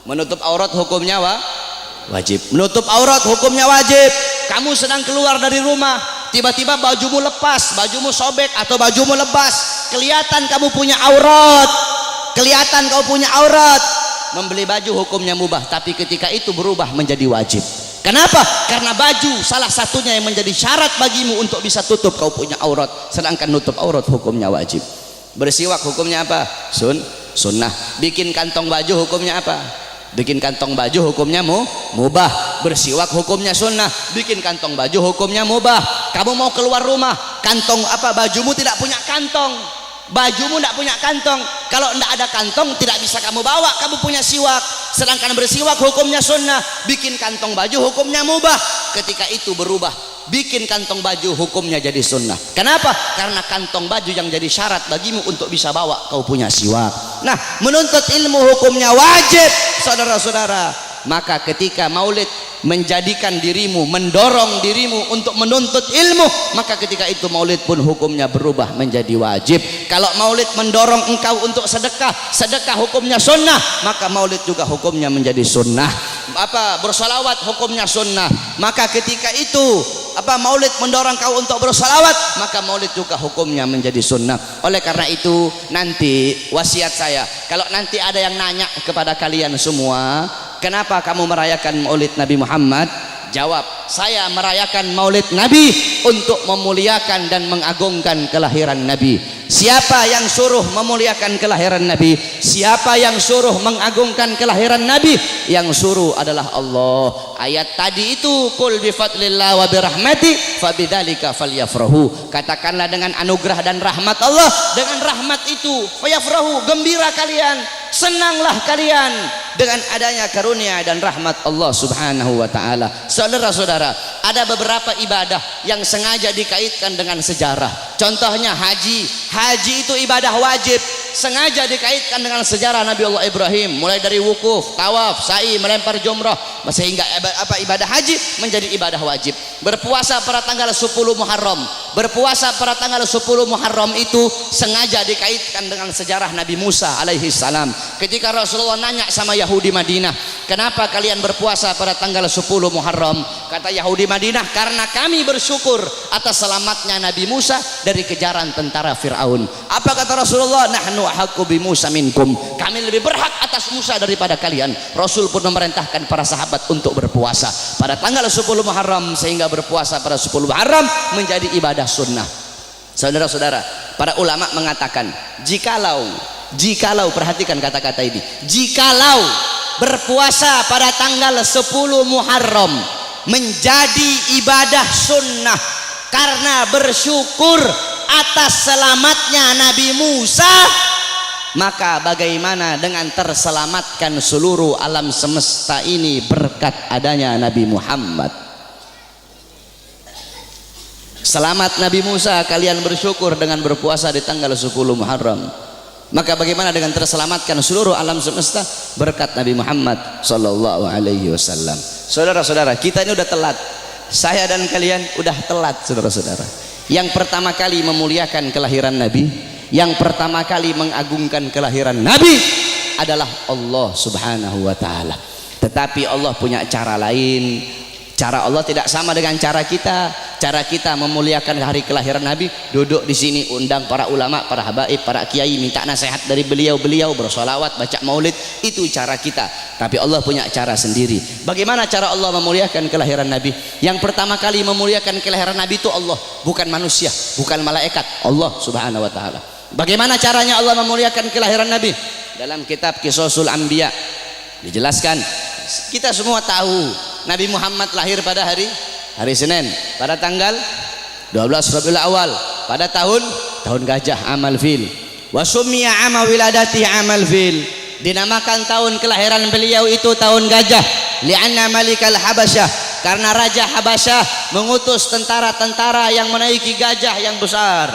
S2: Menutup aurat hukumnya wajib. Menutup aurat hukumnya wajib. Kamu sedang keluar dari rumah, tiba-tiba bajumu lepas, bajumu sobek atau bajumu lepas, kelihatan kamu punya aurat, kelihatan kamu punya aurat. Membeli baju hukumnya mubah, tapi ketika itu berubah menjadi wajib. Kenapa? Karena baju salah satunya yang menjadi syarat bagimu untuk bisa tutup kau punya aurat, sedangkan nutup aurat hukumnya wajib. Bersiwak hukumnya apa? Sunnah. Bikin kantong baju hukumnya apa? Bikin kantong baju hukumnya mubah. Bersiwak hukumnya sunnah. Bikin kantong baju hukumnya mubah. Kamu mau keluar rumah, kantong apa? Bajumu tidak punya kantong.
S3: bajumu tidak punya kantong. Kalau tidak ada kantong tidak bisa kamu bawa, kamu punya siwak. Sedangkan bersiwak hukumnya sunnah, bikin kantong baju hukumnya mubah. Ketika itu berubah, bikin kantong baju hukumnya jadi sunnah. Kenapa? Karena kantong baju yang jadi syarat bagimu untuk bisa bawa kau punya siwak. Nah, menuntut ilmu hukumnya wajib, saudara-saudara. Maka ketika maulid menjadikan dirimu, mendorong dirimu untuk menuntut ilmu, maka ketika itu maulid pun hukumnya berubah menjadi wajib. Kalau maulid mendorong engkau untuk sedekah, sedekah hukumnya sunnah, maka maulid juga hukumnya menjadi sunnah. Bersolawat hukumnya sunnah, maka ketika itu maulid mendorong kau untuk bersolawat, maka maulid juga hukumnya menjadi sunnah. Oleh karena itu nanti wasiat saya, kalau nanti ada yang nanya kepada kalian semua, kenapa kamu merayakan maulid Nabi Muhammad? Jawab, saya merayakan maulid Nabi untuk memuliakan dan mengagungkan kelahiran Nabi. Siapa yang suruh memuliakan kelahiran Nabi? Siapa yang suruh mengagungkan kelahiran Nabi? Yang suruh adalah Allah. Ayat tadi itu, qul bi fadlillah wa bi rahmati fabidzalika falyafrahu. Katakanlah dengan anugerah dan rahmat Allah, dengan rahmat itu fayafrahu, gembira kalian, senanglah kalian dengan adanya karunia dan rahmat Allah Subhanahu wa taala. Saudara-saudara, ada beberapa ibadah yang sengaja dikaitkan dengan sejarah. Contohnya haji. Haji itu ibadah wajib, sengaja dikaitkan dengan sejarah Nabi Allah Ibrahim, mulai dari wukuf, tawaf, sa'i, melempar jumrah, sehingga ibadah haji menjadi ibadah wajib. Berpuasa pada tanggal 10 Muharram. Berpuasa pada tanggal 10 Muharram itu sengaja dikaitkan dengan sejarah Nabi Musa alaihi salam. Ketika Rasulullah nanya sama Yahudi Madinah, kenapa kalian berpuasa pada tanggal 10 Muharram? Kata Yahudi Madinah, karena kami bersyukur atas selamatnya Nabi Musa dari kejaran tentara Fir'aun. Apa kata Rasulullah? Nahnu ahaqqu bi Musa minkum. Kami lebih berhak atas Musa daripada kalian. Rasul pun memerintahkan para sahabat untuk berpuasa pada tanggal 10 Muharram, sehingga berpuasa pada 10 Muharram menjadi ibadah sunnah. Saudara-saudara, para ulama mengatakan, jikalau perhatikan kata-kata ini, jikalau berpuasa pada tanggal 10 Muharram menjadi ibadah sunnah karena bersyukur atas selamatnya Nabi Musa, maka bagaimana dengan terselamatkan seluruh alam semesta ini berkat adanya Nabi Muhammad? Selamat Nabi Musa, kalian bersyukur dengan berpuasa di tanggal 10 Muharram. Maka bagaimana dengan terselamatkan seluruh alam semesta berkat Nabi Muhammad sallallahu alaihi wasallam. Saudara-saudara, kita ini udah telat. Saya dan kalian udah telat, saudara-saudara. Yang pertama kali memuliakan kelahiran Nabi, yang pertama kali mengagungkan kelahiran Nabi adalah Allah Subhanahu wa taala. Tetapi Allah punya cara lain. Cara Allah tidak sama dengan cara kita. Cara kita memuliakan hari kelahiran Nabi, duduk di sini, undang para ulama, para habaib, para kiai, minta nasihat dari beliau-beliau, bersolawat, baca maulid. Itu cara kita. Tapi Allah punya cara sendiri. Bagaimana cara Allah memuliakan kelahiran Nabi? Yang pertama kali memuliakan kelahiran Nabi itu Allah, bukan manusia, bukan malaikat, Allah Subhanahu wa taala. Bagaimana caranya Allah memuliakan kelahiran Nabi? Dalam kitab Qisasul Anbiya dijelaskan. Kita semua tahu Nabi Muhammad lahir pada hari Senin pada tanggal 12 Rabiul Awal pada tahun gajah, amal fil. Wa summiya ama wiladati amal fil. Dinamakan tahun kelahiran beliau itu tahun gajah, li'anna malikal Habasyah, karena raja Habasyah mengutus tentara-tentara yang menaiki gajah yang besar.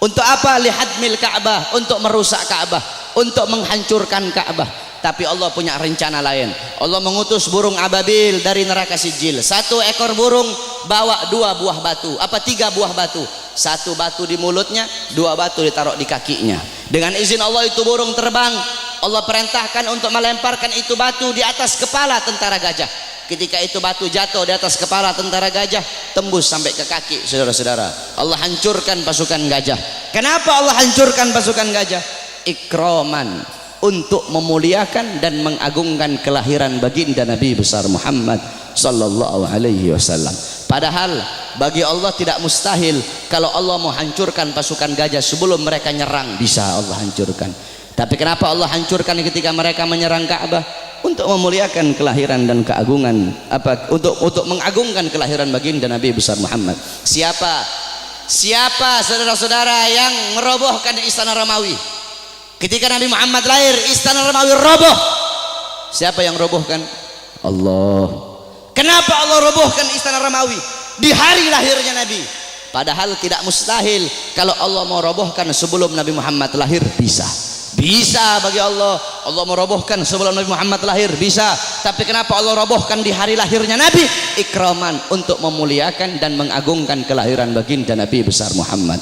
S3: Untuk apa? Lihadmil Ka'bah, untuk merusak Ka'bah, untuk menghancurkan Ka'bah. Tapi Allah punya rencana lain. Allah mengutus burung ababil dari neraka Sijil. Satu ekor burung bawa 2 buah batu, 3 buah batu. 1 batu di mulutnya, 2 batu ditaruh di kakinya. Dengan izin Allah itu burung terbang. Allah perintahkan untuk melemparkan itu batu di atas kepala tentara gajah. Ketika itu batu jatuh di atas kepala tentara gajah, tembus sampai ke kaki, saudara-saudara. Allah hancurkan pasukan gajah. Kenapa Allah hancurkan pasukan gajah? Ikraman, untuk memuliakan dan mengagungkan kelahiran baginda Nabi besar Muhammad sallallahu alaihi wasallam. Padahal bagi Allah tidak mustahil kalau Allah mau hancurkan pasukan gajah sebelum mereka nyerang, bisa Allah hancurkan. Tapi kenapa Allah hancurkan ketika mereka menyerang Ka'bah? Untuk memuliakan kelahiran dan keagungan, untuk mengagungkan kelahiran baginda Nabi besar Muhammad. Siapa Siapa saudara-saudara yang merobohkan istana Romawi? Ketika Nabi Muhammad lahir, istana Romawi roboh. Siapa yang robohkan?
S2: Allah.
S3: Kenapa Allah robohkan istana Romawi di hari lahirnya Nabi? Padahal tidak mustahil kalau Allah mau robohkan sebelum Nabi Muhammad lahir, bisa. Bisa bagi Allah. Allah merobohkan sebelum Nabi Muhammad lahir, bisa. Tapi kenapa Allah robohkan di hari lahirnya Nabi? Ikraman, untuk memuliakan dan mengagungkan kelahiran baginda Nabi besar Muhammad.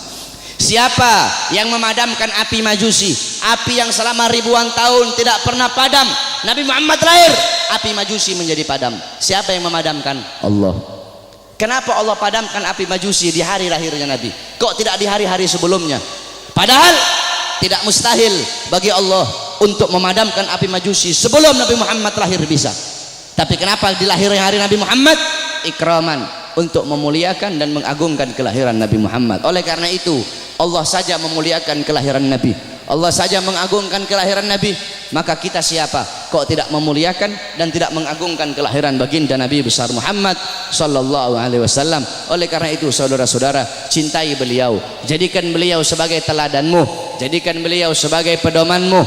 S3: Siapa yang memadamkan api Majusi, api yang selama ribuan tahun tidak pernah padam? Nabi Muhammad lahir, api Majusi menjadi padam. Siapa yang memadamkan?
S2: Allah.
S3: Kenapa Allah padamkan api Majusi di hari lahirnya Nabi? Kok tidak di hari-hari sebelumnya? Padahal tidak mustahil bagi Allah untuk memadamkan api Majusi sebelum Nabi Muhammad lahir, bisa. Tapi kenapa di lahirnya hari Nabi Muhammad? Ikraman, untuk memuliakan dan mengagungkan kelahiran Nabi Muhammad. Oleh karena itu Allah saja memuliakan kelahiran Nabi, Allah saja mengagungkan kelahiran Nabi. Maka kita siapa kok tidak memuliakan dan tidak mengagungkan kelahiran baginda Nabi besar Muhammad sallallahu alaihi wasallam. Oleh karena itu saudara-saudara, cintai beliau, jadikan beliau sebagai teladanmu, jadikan beliau sebagai pedomanmu,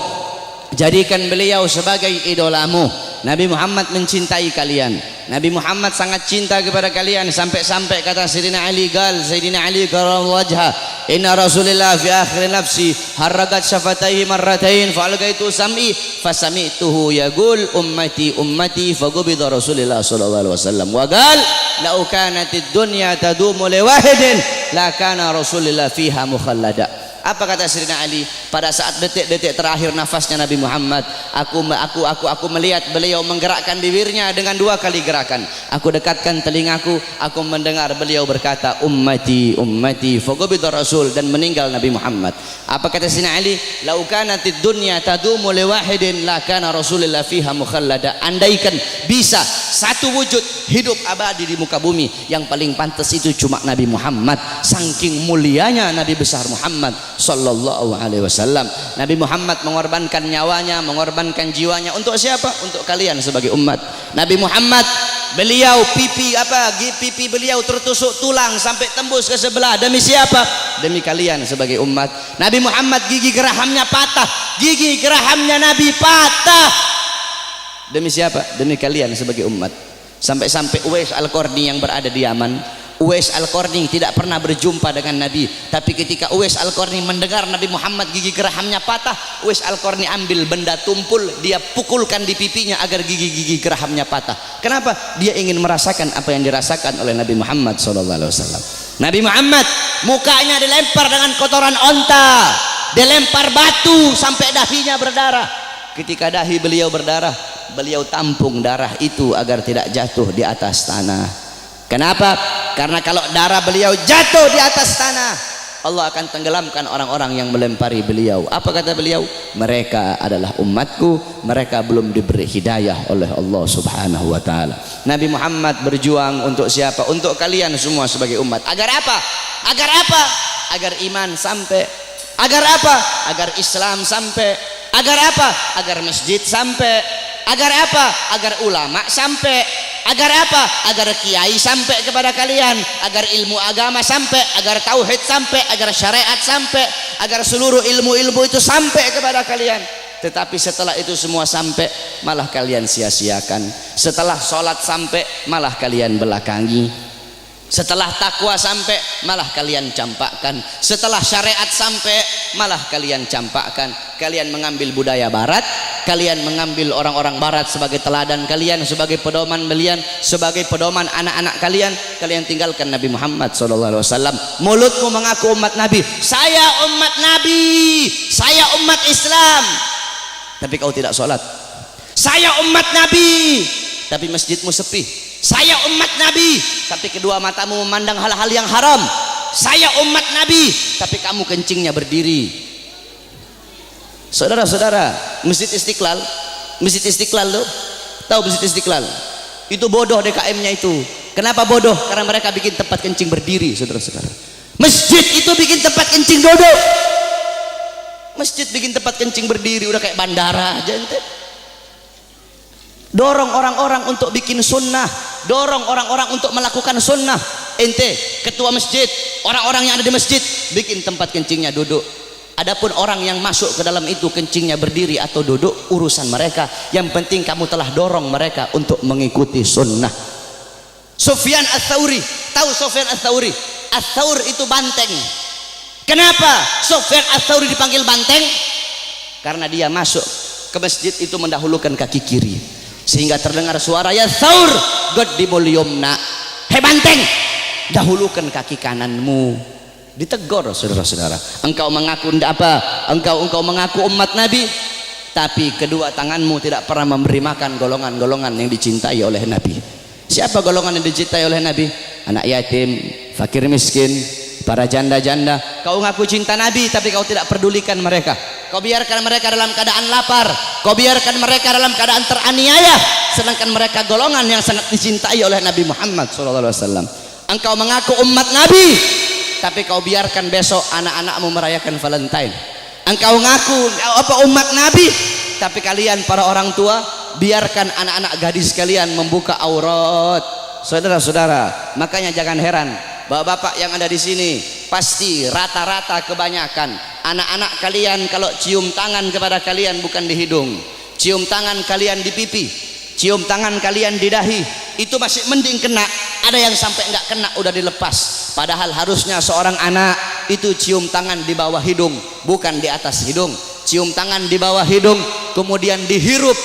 S3: jadikan beliau sebagai idolamu. Nabi Muhammad mencintai kalian, Nabi Muhammad sangat cinta kepada kalian, sampai-sampai kata Sayyidina Ali, Sayyidina Ali karramallahu wajha, inna Rasulillah fi akhir nafsi haragat syafataihi marratain fa'algaitu sam'i fasami'tuhu yaqul ummati ummati faqubida Rasulillah sallallahu alaihi wasallam wa qala la kanatid dunya tadumu li wahidin la kana Rasulillah fiha mukhallada. Apa kata Sayyidina Ali pada saat detik-detik terakhir nafasnya Nabi Muhammad? Aku melihat beliau menggerakkan bibirnya dengan 2 kali gerakan. Aku dekatkan telingaku, aku mendengar beliau berkata ummati ummati faqubida Rasul, dan meninggal Nabi Muhammad. Apa kata Sayyidina Ali? Lau kanatid dunya tadumu li wahidin la kana Rasulullah fiha mukhallada. Andaikan bisa satu wujud hidup abadi di muka bumi, yang paling pantas itu cuma Nabi Muhammad. Saking mulianya Nabi besar Muhammad sallallahu alaihi wasallam. Nabi Muhammad mengorbankan nyawanya, mengorbankan jiwanya untuk siapa? Untuk kalian sebagai umat. Nabi Muhammad, beliau pipi beliau tertusuk tulang sampai tembus ke sebelah. Demi siapa? Demi kalian sebagai umat. Nabi Muhammad gigi gerahamnya patah, gigi gerahamnya Nabi patah. Demi siapa? Demi kalian sebagai umat. Sampai-sampai Uwais Al-Qarni yang berada di Yaman, Uwais Al-Qarni tidak pernah berjumpa dengan Nabi, tapi ketika Uwais Al-Qarni mendengar Nabi Muhammad gigi gerahamnya patah, Uwais Al-Qarni ambil benda tumpul, dia pukulkan di pipinya agar gigi-gigi gerahamnya patah. Kenapa? Dia ingin merasakan apa yang dirasakan oleh Nabi Muhammad SAW. Nabi Muhammad mukanya dilempar dengan kotoran onta, dilempar batu sampai dahinya berdarah. Ketika dahi beliau berdarah, beliau tampung darah itu agar tidak jatuh di atas tanah. Kenapa? Karena kalau darah beliau jatuh di atas tanah, Allah akan tenggelamkan orang-orang yang melempari beliau. Apa kata beliau? Mereka adalah umatku, mereka belum diberi hidayah oleh Allah subhanahu wa ta'ala. Nabi Muhammad berjuang untuk siapa? Untuk kalian semua sebagai umat. Agar apa? Agar apa? Agar iman sampai. Agar apa? Agar Islam sampai. Agar apa? Agar masjid sampai. Agar apa? Agar ulama sampai. Agar apa? Agar kiai sampai kepada kalian, agar ilmu agama sampai, agar tauhid sampai, agar syariat sampai, agar seluruh ilmu-ilmu itu sampai kepada kalian. Tetapi setelah itu semua sampai, malah kalian sia-siakan. Setelah sholat sampai, malah kalian belakangi. Setelah takwa sampai, malah kalian campakkan. Setelah syariat sampai, malah kalian campakkan. Kalian mengambil budaya barat, kalian mengambil orang-orang barat sebagai teladan kalian, sebagai pedoman kalian, sebagai pedoman anak-anak kalian. Kalian tinggalkan Nabi Muhammad SAW. Mulutmu mengaku umat Nabi, saya umat Nabi, saya umat Islam, tapi kau tidak sholat. Saya umat Nabi, tapi masjidmu sepi. Saya umat Nabi, tapi kedua matamu memandang hal-hal yang haram. Saya umat Nabi, tapi kamu kencingnya berdiri. Saudara-saudara, Masjid Istiqlal loh, tahu Masjid Istiqlal? Itu bodoh DKM-nya itu. Kenapa bodoh? Karena mereka bikin tempat kencing berdiri, saudara-saudara. Masjid itu bikin tempat kencing duduk. Masjid bikin tempat kencing berdiri, udah kayak bandara aja ente. Dorong orang-orang untuk bikin sunnah, dorong orang-orang untuk melakukan sunnah. ente ketua masjid, orang-orang yang ada di masjid bikin tempat kencingnya duduk. Adapun orang yang masuk ke dalam itu kencingnya berdiri atau duduk, urusan mereka. Yang penting kamu telah dorong mereka untuk mengikuti sunnah. Sufyan Ats-Tsauri, tahu Sufyan Ats-Tsauri? Ats-Tsaur itu banteng. Kenapa Sufyan Ats-Tsauri dipanggil banteng? Karena dia masuk ke masjid itu mendahulukan kaki kiri, sehingga terdengar suara ya Tsaur qaddimul yumna. Hei banteng, dahulukan kaki kananmu. Ditegur saudara-saudara. Engkau mengaku apa? Engkau mengaku umat Nabi, tapi kedua tanganmu tidak pernah memberi makan golongan-golongan yang dicintai oleh Nabi. Siapa golongan yang dicintai oleh Nabi? Anak yatim, fakir miskin, para janda-janda. Kau ngaku cinta Nabi tapi kau tidak pedulikan mereka. Kau biarkan mereka dalam keadaan lapar, kau biarkan mereka dalam keadaan teraniaya, sedangkan mereka golongan yang sangat dicintai oleh Nabi Muhammad SAW. Engkau mengaku umat Nabi tapi kau biarkan besok anak-anakmu merayakan Valentine. Engkau ngaku umat Nabi tapi kalian para orang tua biarkan anak-anak gadis kalian membuka aurat. Saudara-saudara, makanya jangan heran bapak-bapak yang ada di sini, pasti rata-rata kebanyakan anak-anak kalian kalau cium tangan kepada kalian bukan di hidung, cium tangan kalian di pipi, cium tangan kalian di dahi, itu masih mending kena. Ada yang sampai nggak kena udah dilepas. Padahal harusnya seorang anak itu cium tangan di bawah hidung, bukan di atas hidung. Cium tangan di bawah hidung, kemudian dihirup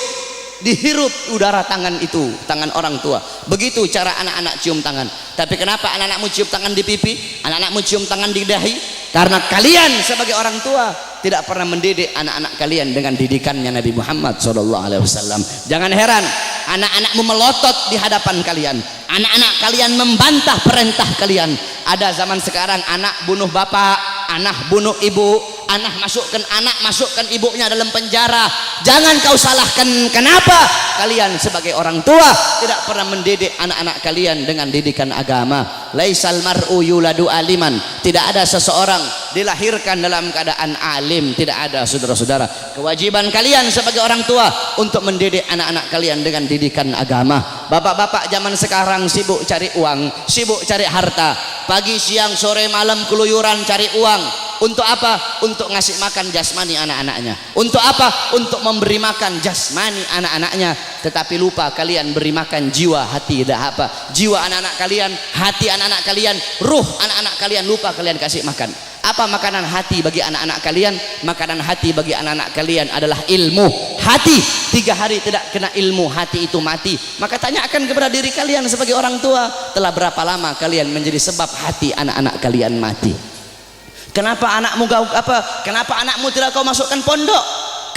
S3: udara tangan itu, tangan orang tua. Begitu cara anak-anak cium tangan. Tapi kenapa anak-anakmu cium tangan di pipi, anak-anakmu cium tangan di dahi? Karena kalian sebagai orang tua tidak pernah mendidik anak-anak kalian dengan didikannya Nabi Muhammad SAW. Jangan heran anak-anakmu melotot di hadapan kalian, anak-anak kalian membantah perintah kalian. Ada zaman sekarang anak bunuh bapak, anak bunuh ibu, anak masukkan ibunya dalam penjara. Jangan kau salahkan kenapa kalian sebagai orang tua tidak pernah mendidik anak-anak kalian dengan didikan agama. Laisal mar'u yuladu aliman, tidak ada seseorang dilahirkan dalam keadaan alim, tidak ada. Saudara-saudara, kewajiban kalian sebagai orang tua untuk mendidik anak-anak kalian dengan didikan agama. Bapak-bapak zaman sekarang sibuk cari uang, sibuk cari harta, pagi siang sore malam keluyuran cari uang. Untuk apa? Untuk ngasih makan jasmani anak-anaknya. Untuk apa? Untuk memberi makan jasmani anak-anaknya. Tetapi lupa kalian beri makan jiwa, hati, dah apa? Jiwa anak-anak kalian, hati anak-anak kalian, ruh anak-anak kalian lupa kalian kasih makan. Apa makanan hati bagi anak-anak kalian? Makanan hati bagi anak-anak kalian adalah ilmu. Hati 3 hari tidak kena ilmu, hati itu mati. Maka tanyakan kepada diri kalian sebagai orang tua, telah berapa lama kalian menjadi sebab hati anak-anak kalian mati? Kenapa kenapa anakmu tidak kau masukkan pondok?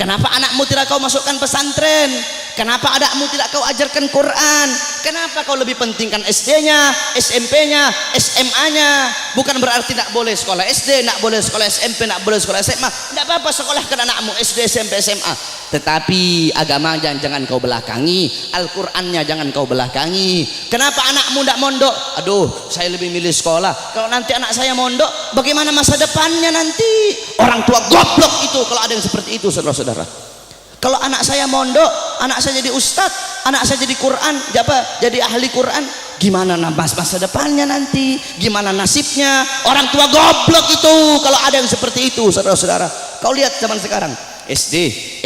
S3: Kenapa anakmu tidak kau masukkan pesantren? Kenapa anakmu tidak kau ajarkan Quran? Kenapa kau lebih pentingkan SD-nya, SMP-nya, SMA-nya? Bukan berarti tidak boleh sekolah SD, tidak boleh sekolah SMP, tidak boleh sekolah SMA. Tidak apa-apa sekolahkan anakmu SD, SMP, SMA. Tetapi agama jangan kau belakangi, Al-Qur'annya jangan kau belakangi. Kenapa anakmu tidak mondok? Aduh, saya lebih milih sekolah. Kalau nanti anak saya mondok, bagaimana masa depannya nanti? Orang tua goblok itu kalau ada yang seperti itu, saudara-saudara. Kalau anak saya mondok, anak saya jadi ustadz, anak saya jadi Quran, jadi ahli Quran, gimana masa depannya nanti? Gimana nasibnya? Orang tua goblok itu kalau ada yang seperti itu, saudara-saudara. Kau lihat zaman sekarang, SD,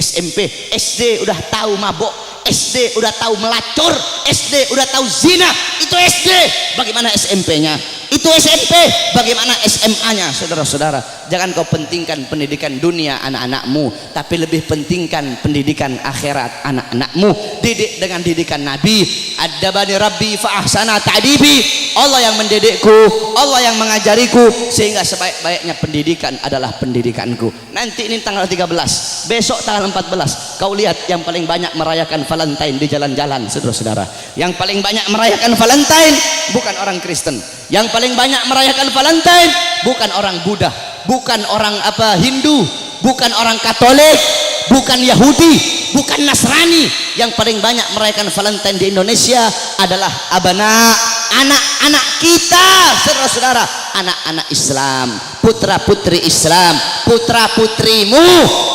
S3: SMP, SD udah tahu mabok, SD udah tahu melacur, SD udah tahu zina. Itu SD. Bagaimana SMP-nya? Itu SMP. Bagaimana SMA-nya? Saudara-saudara, jangan kau pentingkan pendidikan dunia anak-anakmu, tapi lebih pentingkan pendidikan akhirat anak-anakmu. Didik dengan didikan Nabi. Adabani Rabbi fa ahsana ta'dibi. Allah yang mendidikku, Allah yang mengajariku, sehingga sebaik-baiknya pendidikan adalah pendidikanku. Nanti ini tanggal 13, besok tanggal 14. Kau lihat yang paling banyak merayakan Valentine di jalan-jalan, saudara-saudara. Yang paling banyak merayakan Valentine bukan orang Kristen. Yang paling banyak merayakan Valentine bukan orang Buddha, bukan orang Hindu, bukan orang Katolik, bukan Yahudi, bukan Nasrani. Yang paling banyak merayakan Valentine di Indonesia adalah anak-anak kita, saudara-saudara, anak-anak Islam, putra-putri Islam, putra-putrimu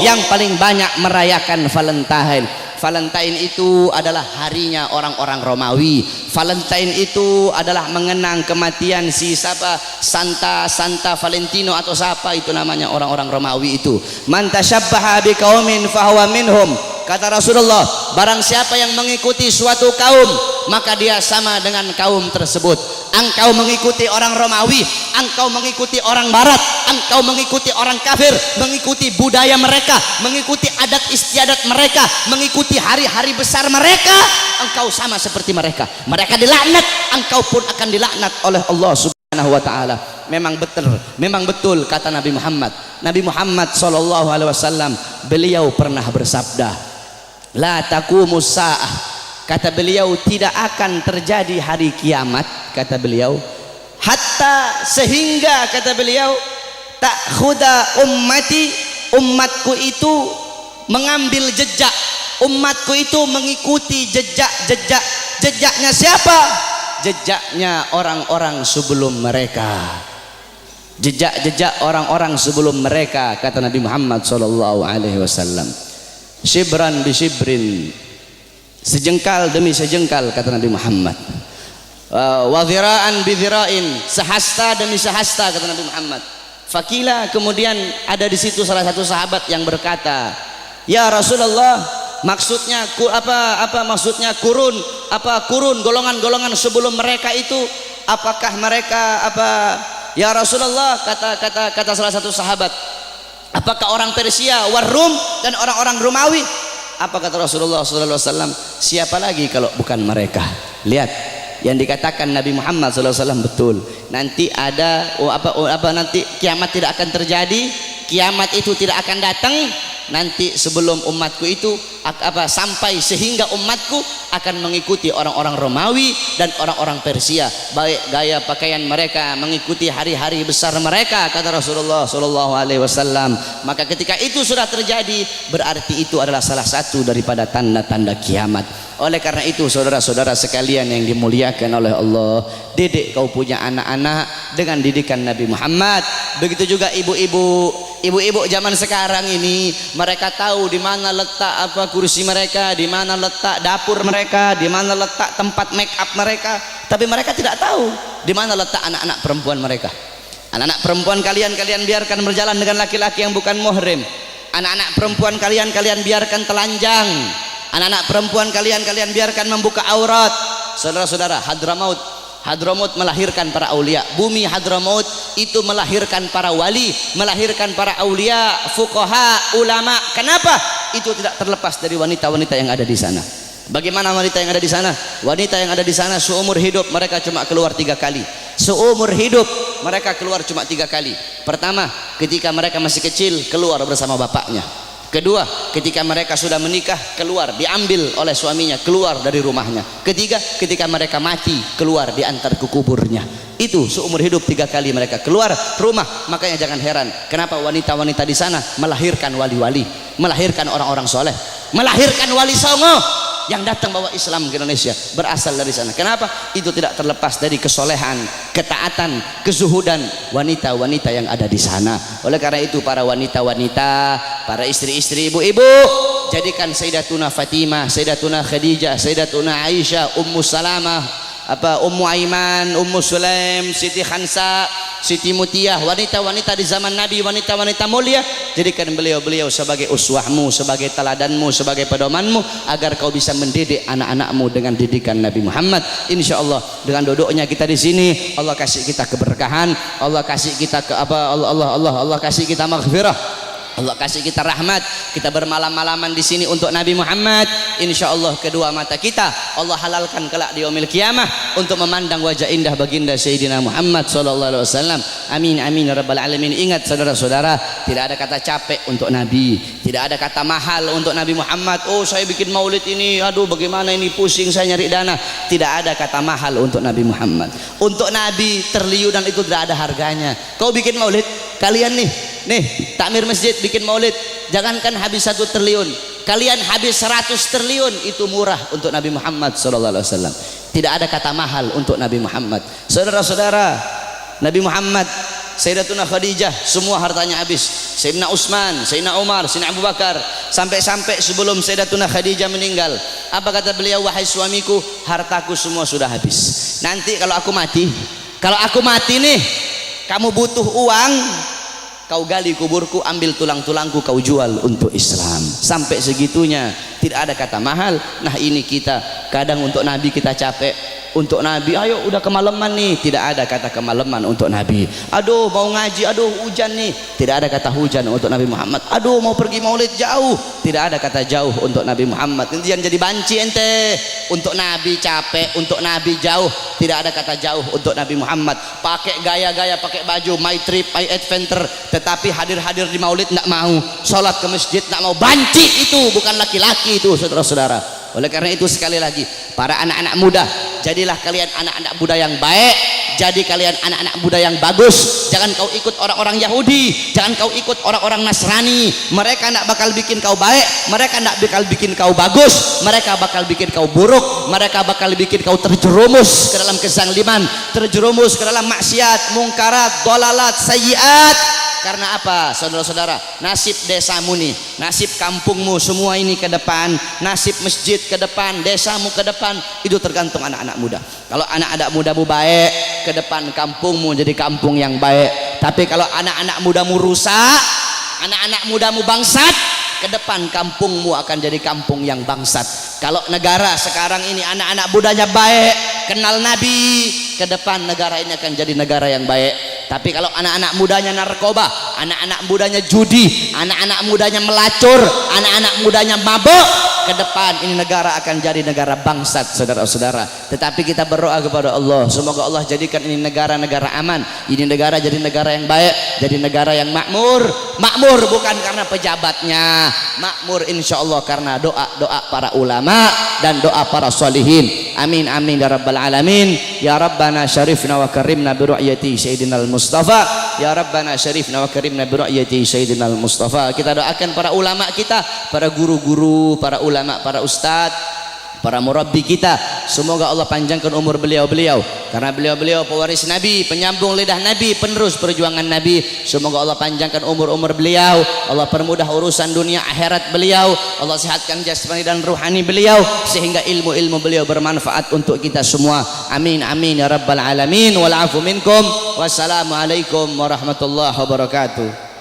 S3: yang paling banyak merayakan Valentine. Valentine itu adalah harinya orang-orang Romawi. Valentine itu adalah mengenang kematian si siapa, Santa Valentino atau siapa itu namanya orang-orang Romawi itu. Man tasyabbaha biqaumin fahuwa minhum. Kata Rasulullah, barang siapa yang mengikuti suatu kaum, maka dia sama dengan kaum tersebut. Engkau mengikuti orang Romawi, engkau mengikuti orang Barat, engkau mengikuti orang kafir, mengikuti budaya mereka, mengikuti adat istiadat mereka, mengikuti hari-hari besar mereka, engkau sama seperti mereka. Mereka dilaknat, engkau pun akan dilaknat oleh Allah Subhanahu wa taala. Memang betul kata Nabi Muhammad. Nabi Muhammad sallallahu alaihi wasallam, beliau pernah bersabda, la taqumus saah. Kata beliau, tidak akan terjadi hari kiamat, kata beliau, hatta sehingga kata beliau, ta'khuda ummati, umatku itu mengambil jejak, umatku itu mengikuti jejaknya siapa? Jejaknya orang-orang sebelum mereka. Jejak orang-orang sebelum mereka, kata Nabi Muhammad sallallahu alaihi wasallam. Shibran bi shibrin, sejengkal demi sejengkal, kata Nabi Muhammad. Wa dhira'an bi dhira'in, sehasta demi sehasta, kata Nabi Muhammad. Fakila, kemudian ada di situ salah satu sahabat yang berkata, ya Rasulullah, maksudnya apa maksudnya kurun golongan-golongan sebelum mereka itu, apakah mereka apa? Ya Rasulullah, kata salah satu sahabat, apakah orang Persia, Warum dan orang-orang Romawi? Apa kata Rasulullah sallallahu alaihi wasallam? Siapa lagi kalau bukan mereka? Lihat, yang dikatakan Nabi Muhammad sallallahu alaihi wasallam betul. Nanti ada nanti kiamat tidak akan terjadi, kiamat itu tidak akan datang nanti sebelum umatku itu sampai sehingga umatku akan mengikuti orang-orang Romawi dan orang-orang Persia, baik gaya pakaian mereka, mengikuti hari-hari besar mereka, kata Rasulullah sallallahu alaihi wasallam. Maka ketika itu sudah terjadi, berarti itu adalah salah satu daripada tanda-tanda kiamat. Oleh karena itu saudara-saudara sekalian yang dimuliakan oleh Allah, didik kau punya anak-anak dengan didikan Nabi Muhammad. Begitu juga ibu-ibu zaman sekarang ini, mereka tahu di mana letak kursi mereka, di mana letak dapur mereka, di mana letak tempat make up mereka, tapi mereka tidak tahu di mana letak anak-anak perempuan mereka. Anak-anak perempuan kalian biarkan berjalan dengan laki-laki yang bukan muhrim. Anak-anak perempuan kalian biarkan telanjang. Anak-anak perempuan kalian biarkan membuka aurat. Saudara-saudara, Hadramaut melahirkan para aulia. Bumi Hadramaut itu melahirkan para wali, melahirkan para aulia, fuqaha, ulama. Kenapa? Itu tidak terlepas dari wanita-wanita yang ada di sana. Bagaimana wanita yang ada di sana? Wanita yang ada di sana seumur hidup mereka cuma keluar 3 kali. Seumur hidup mereka keluar cuma 3 kali. Pertama, ketika mereka masih kecil, keluar bersama bapaknya. Kedua, ketika mereka sudah menikah, keluar, diambil oleh suaminya, keluar dari rumahnya. Ketiga, ketika mereka mati, keluar, diantar ke kuburnya. Itu seumur hidup 3 kali mereka keluar rumah. Makanya jangan heran kenapa wanita-wanita di sana melahirkan wali-wali, melahirkan orang-orang soleh, melahirkan wali songo yang datang bawa Islam ke Indonesia, berasal dari sana. Kenapa? Itu tidak terlepas dari kesolehan, ketaatan, kezuhudan wanita-wanita yang ada di sana. Oleh karena itu para wanita-wanita, para istri-istri, ibu-ibu, jadikan Sayyidatuna Fatimah, Sayyidatuna Khadijah, Sayyidatuna Aisyah, Ummu Salamah, Ummu Aiman, Ummu Sulaim, Siti Khansa, Siti Mutiyah, wanita-wanita di zaman Nabi, wanita-wanita mulia, jadikan beliau-beliau sebagai uswahmu, sebagai teladanmu, sebagai pedomanmu, agar kau bisa mendidik anak-anakmu dengan didikan Nabi Muhammad. Insyaallah dengan duduknya kita di sini, Allah kasih kita keberkahan, Allah kasih kita Allah kasih kita maghfirah, Allah kasih kita rahmat. Kita bermalam-malaman di sini untuk Nabi Muhammad. Insyaallah kedua mata kita Allah halalkan kelak di yaumil kiamah untuk memandang wajah indah baginda Sayyidina Muhammad sallallahu alaihi wasallam. Amin amin ya rabbal alamin. Ingat saudara-saudara, tidak ada kata capek untuk Nabi, tidak ada kata mahal untuk Nabi Muhammad. Oh, saya bikin maulid ini, aduh bagaimana ini, pusing saya nyari dana. Tidak ada kata mahal untuk Nabi Muhammad. Untuk Nabi triliunan itu tidak ada harganya. Kau bikin maulid, kalian nih takmir masjid bikin maulid, jangankan habis 1 triliun, kalian habis 100 triliun, itu murah untuk Nabi Muhammad sallallahu alaihi wasallam. Tidak ada kata mahal untuk Nabi Muhammad. Saudara-saudara, Nabi Muhammad Sayyidatuna Khadijah semua hartanya habis. Sayyidina Utsman, Sayyidina Umar, Sayyidina Abu Bakar, sampai-sampai sebelum Sayyidatuna Khadijah meninggal, apa kata beliau? Wahai suamiku, hartaku semua sudah habis. Nanti kalau aku mati nih, kamu butuh uang, kau gali kuburku, ambil tulang-tulangku, kau jual untuk Islam. Sampai segitunya, tidak ada kata mahal. Nah ini kita kadang untuk Nabi kita capek, untuk Nabi ayo udah kemalaman nih, tidak ada kata kemalaman untuk Nabi. Aduh mau ngaji, aduh hujan nih, tidak ada kata hujan untuk Nabi Muhammad. Aduh mau pergi maulid jauh, tidak ada kata jauh untuk Nabi Muhammad. Nanti yang jadi banci ente, untuk Nabi capek, untuk Nabi jauh, tidak ada kata jauh untuk Nabi Muhammad. Pakai gaya-gaya, pakai baju my trip, my adventure, tetapi hadir-hadir di maulid tidak mau, sholat ke masjid tidak mau. Banci itu, bukan laki-laki itu, saudara-saudara. Oleh karena itu sekali lagi, para anak-anak muda, jadilah kalian anak-anak muda yang baik, jadi kalian anak-anak muda yang bagus. Jangan kau ikut orang-orang Yahudi, jangan kau ikut orang-orang Nasrani. Mereka tidak bakal bikin kau baik, mereka tidak bakal bikin kau bagus, mereka bakal bikin kau buruk, mereka bakal bikin kau terjerumus ke dalam kezaliman, terjerumus ke dalam maksiat, mungkarat, dolalat, sayyiat. Karena apa, saudara-saudara? Nasib desamu nih, nasib kampungmu semua ini ke depan, nasib masjid ke depan, desamu ke depan, itu tergantung anak-anak muda. Kalau anak-anak mudamu baik, ke depan kampungmu jadi kampung yang baik. Tapi kalau anak-anak mudamu rusak, anak-anak mudamu bangsat, ke depan kampungmu akan jadi kampung yang bangsat. Kalau negara sekarang ini anak-anak mudanya baik, kenal Nabi, ke depan negara ini akan jadi negara yang baik. Tapi kalau anak-anak mudanya narkoba, anak-anak mudanya judi, anak-anak mudanya melacur, anak-anak mudanya mabuk, ke depan ini negara akan jadi negara bangsat, saudara-saudara. Tetapi kita berdoa kepada Allah, semoga Allah jadikan ini negara-negara aman, ini negara jadi negara yang baik, jadi negara yang makmur. Makmur bukan karena pejabatnya, makmur insya Allah karena doa-doa para ulama dan doa para solihin. Amin amin ya rabbal alamin. Ya Rabbana syarifna wa karimna bi ru'yati sayyidinal Mustafa. Ya Rabbana syarifna wa karimna bi ru'yati sayyidinal Mustafa. Kita doakan para ulama kita, para guru-guru, para ulama, para ustadz, para murabbi kita, semoga Allah panjangkan umur beliau-beliau, karena beliau-beliau pewaris Nabi, penyambung lidah Nabi, penerus perjuangan Nabi. Semoga Allah panjangkan umur-umur beliau, Allah permudah urusan dunia akhirat beliau, Allah sehatkan jasmani dan ruhani beliau, sehingga ilmu-ilmu beliau bermanfaat untuk kita semua. Amin amin ya rabbal alamin. Wal afu minkum. Wassalamualaikum warahmatullahi wabarakatuh.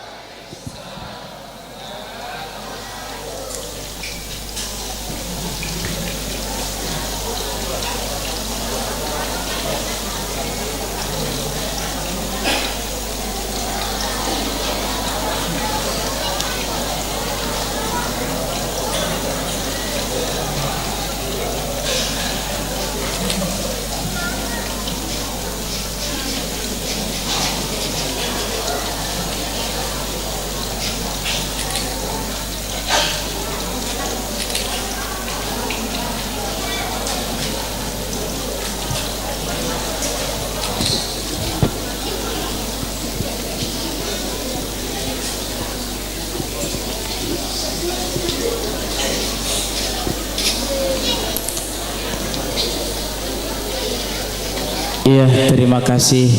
S1: Iya, terima kasih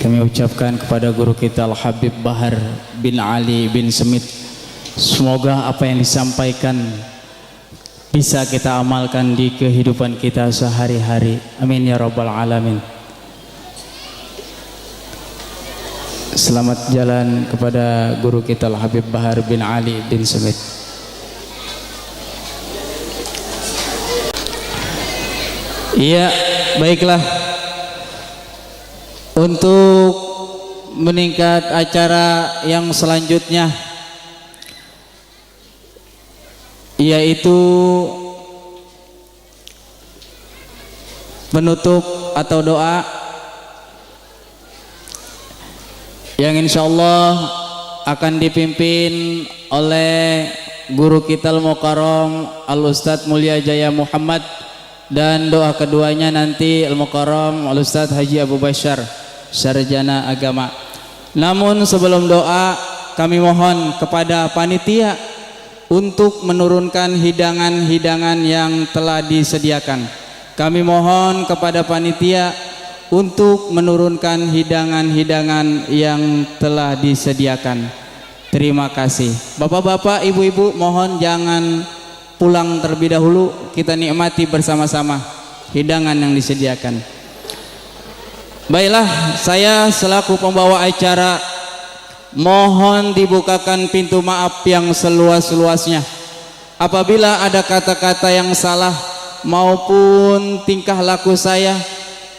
S1: kami ucapkan kepada guru kita Al-Habib Bahar bin Ali bin Semit. Semoga apa yang disampaikan bisa kita amalkan di kehidupan kita sehari-hari. Amin ya rabbal alamin. Selamat jalan kepada guru kita Al-Habib Bahar bin Ali bin Semit. Iya, baiklah. Untuk meningkat acara yang selanjutnya, yaitu penutup atau doa yang insyaallah akan dipimpin oleh guru kita Al-Mukarram Al-Ustadz Mulia Jaya Muhammad, dan doa keduanya nanti Al-Mukarram Al-Ustadz Haji Abu Bashar, sarjana agama. Namun sebelum doa, kami mohon kepada panitia untuk menurunkan hidangan-hidangan yang telah disediakan. Kami mohon kepada panitia untuk menurunkan hidangan-hidangan yang telah disediakan. Terima kasih. Bapak-bapak, ibu-ibu, mohon jangan pulang terlebih dahulu, kita nikmati bersama-sama hidangan yang disediakan. Baiklah, saya selaku pembawa acara mohon dibukakan pintu maaf yang seluas-luasnya. Apabila ada kata-kata yang salah maupun tingkah laku saya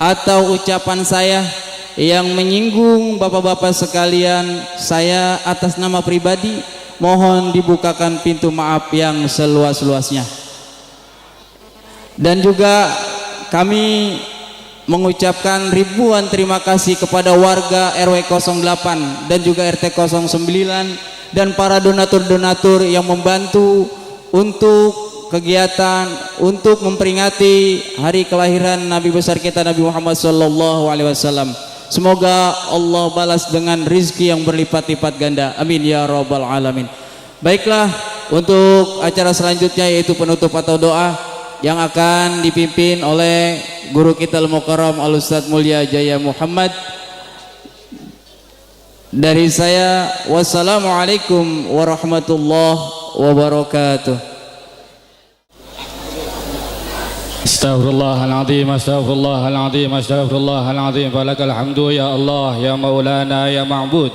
S1: atau ucapan saya yang menyinggung bapak-bapak sekalian, saya atas nama pribadi mohon dibukakan pintu maaf yang seluas-luasnya. Dan juga kami mengucapkan ribuan terima kasih kepada warga RW 08 dan juga RT 09 dan para donatur-donatur yang membantu untuk kegiatan untuk memperingati hari kelahiran Nabi besar kita Nabi Muhammad SAW. Semoga Allah balas dengan rizki yang berlipat-lipat ganda. Amin ya rabbal alamin. Baiklah, untuk acara selanjutnya yaitu penutup atau doa yang akan dipimpin oleh guru kita Al-Mukarram Al-Ustadz Mulia Jaya Muhammad. Dari saya, wassalamualaikum warahmatullahi wabarakatuh.
S4: Astaghfirullahaladzim, astaghfirullahaladzim, astaghfirullahaladzim. Falakal hamdu ya Allah, ya maulana, ya ma'bud.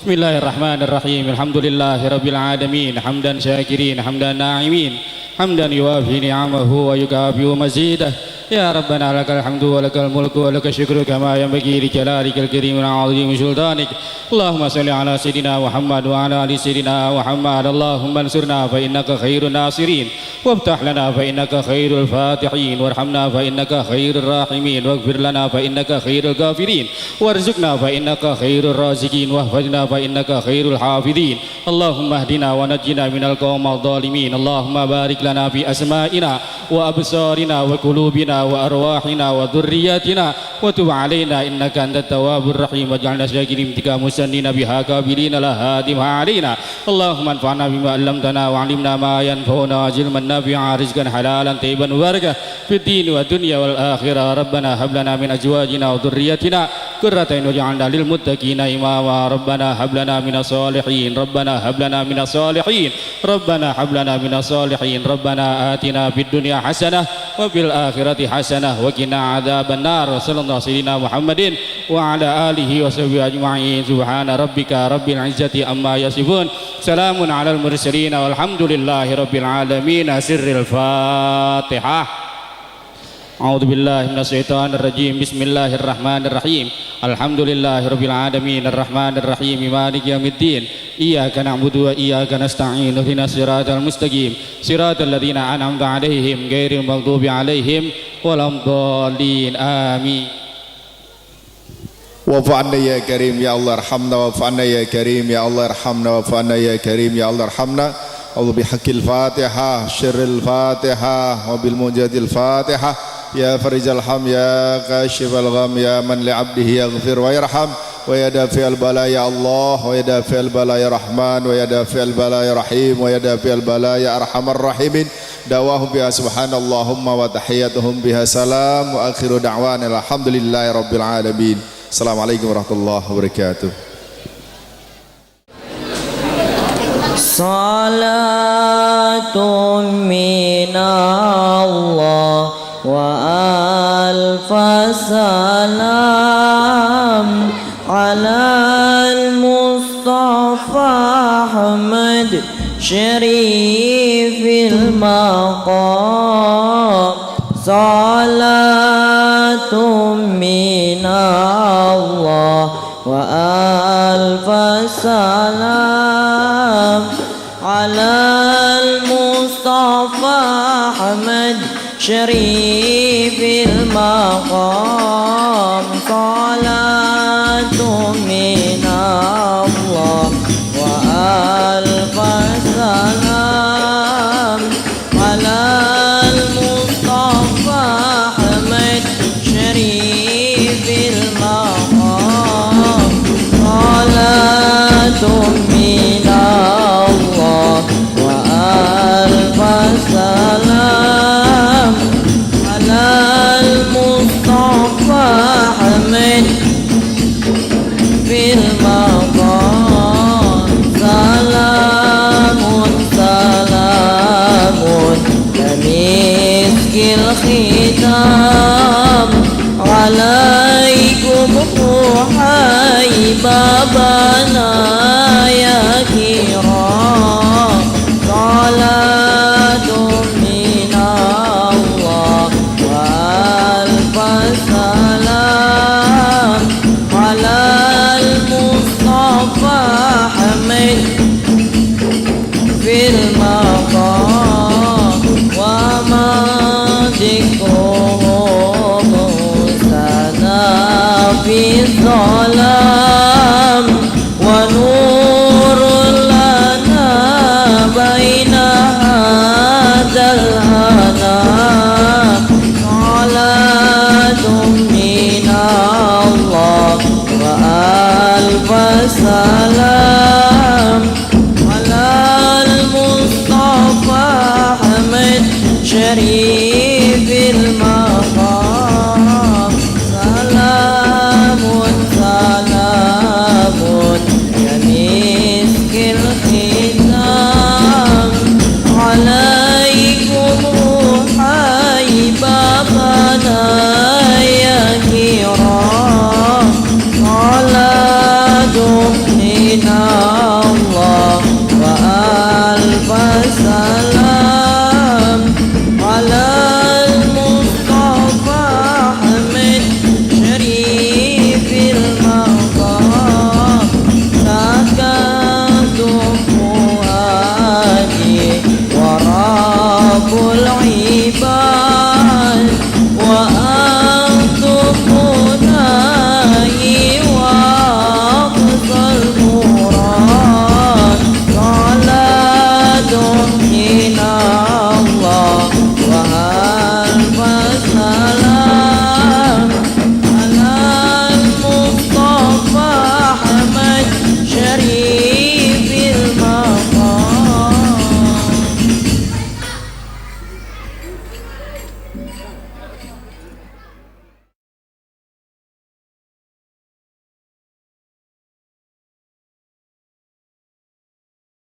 S4: Bismillahirrahmanirrahim. Alhamdulillahi rabbil alamin. Hamdan syakirin, hamdan na'imin, hamdan yuwafi ni'amahu wa yukafi'u mazidah. Ya Rabbana lakal hamdu wa lakal mulku wa lakal syukru kama yanbaghi li jalalikal karim wa 'azimi sultanik. Allahumma salli ala sayyidina Muhammad wa ala ali sayyidina Muhammad. Allahumma ansurna fa innaka khairun nasirin waftah lana fa innaka khairul fatihin warhamna fa innaka khairur rahimin waghfir lana fa innaka khairul ghafirin warzuqna fa innaka khairur raziqin wahfazna fa innaka khairul hafidin. Allahumma hdina wa najjina minal qawmil zalimin. Allahumma barik lana fi asma'ina wa absarina wa qulubina wa arwahina wa dhurriyyatina wa tub alaina innaka antat tawwabur rahim waj'alna syakirin tika musannina biha kabilina la hadimha alaina. Allahumma anfa'na bima 'allamtana wa 'allimna ma yanfa'una waj'alna nafi'a rizqan halalan tayyiban mubarakah fid din wa dunya wal akhirah. Rabbana hab lana min azwajina wa dhurriyyatina qurrata a'yun waj'alna lil muttaqina imama. Rabbana hab lana minas solihin, Rabbana hab lana minas solihin, Rabbana hab lana minas solihin. Rabbana atina fid dunya hasanah wa fil akhirati hasanah wa qina adzaban nar. Sallallahu sayyidina Muhammadin wa ala alihi wa sahbihi ajma'in. Subhana rabbika rabbil izzati amma yasifun, salamun alal mursalin walhamdulillahi rabbil alamin. Sirril Fatihah. A'udzu billahi minasyaitonir rajim. Bismillahirrahmanirrahim. Alhamdulillahi rabbil alamin arrahmanir rahim maliki yaumiddin. Iyyaka na'budu wa iyyaka nasta'in. Ihdinas siratal mustaqim. Siratal ladzina an'amta 'alaihim ghairil maghdubi 'alaihim waladdallin. Amin.
S5: Wa'fu ya karim ya Allah arhamna, wa'fu ya karim ya Allah arhamna, wa'fu ya karim ya Allah arhamna. Allah bihaqqil Fatihah, syirril Fatihah, wa bil mujadil Fatihah. Ya farizal ham, ya kashifal gham, ya man li 'abdihi yaghfir wa yarham, wa ya dafi'al bala ya Allah, wa ya dafi'al bala ya Rahman, wa ya dafi'al bala ya Rahim, wa ya dafi'al bala ya Arhamar Rahimin. Dawahum biha subhanallahumma wa tahiyyatuhum biha salam wa akhiru da'wana alhamdulillahi rabbil alamin. Assalamualaikum warahmatullahi wabarakatuh.
S6: Salatun minallah wa alfa salam ala al-Mustafa Ahmad Syarifil Maqam. Salatun minallah wa alfa salam ala al-Mustafa Ahmad Syarifil Maqam. Salatun minallah wa alfa salam ala al-Mustafa Ahmad Syarifil Maqam. Salatun minallah wa alfa salam ala al-Mustafa Ahmad لنا يا كرام صلاة من الله وألف سلام على المصطفى حمد في المقام وما ذكره موسانا في الظلام ونور لنا بين هذا الهنا صلاة من الله وألف سلام على المصطفى حمد شريف المقام سلام سلام يا مسك الختام عليكم حبيبنا يا كرام صلاة من الله وألف سلام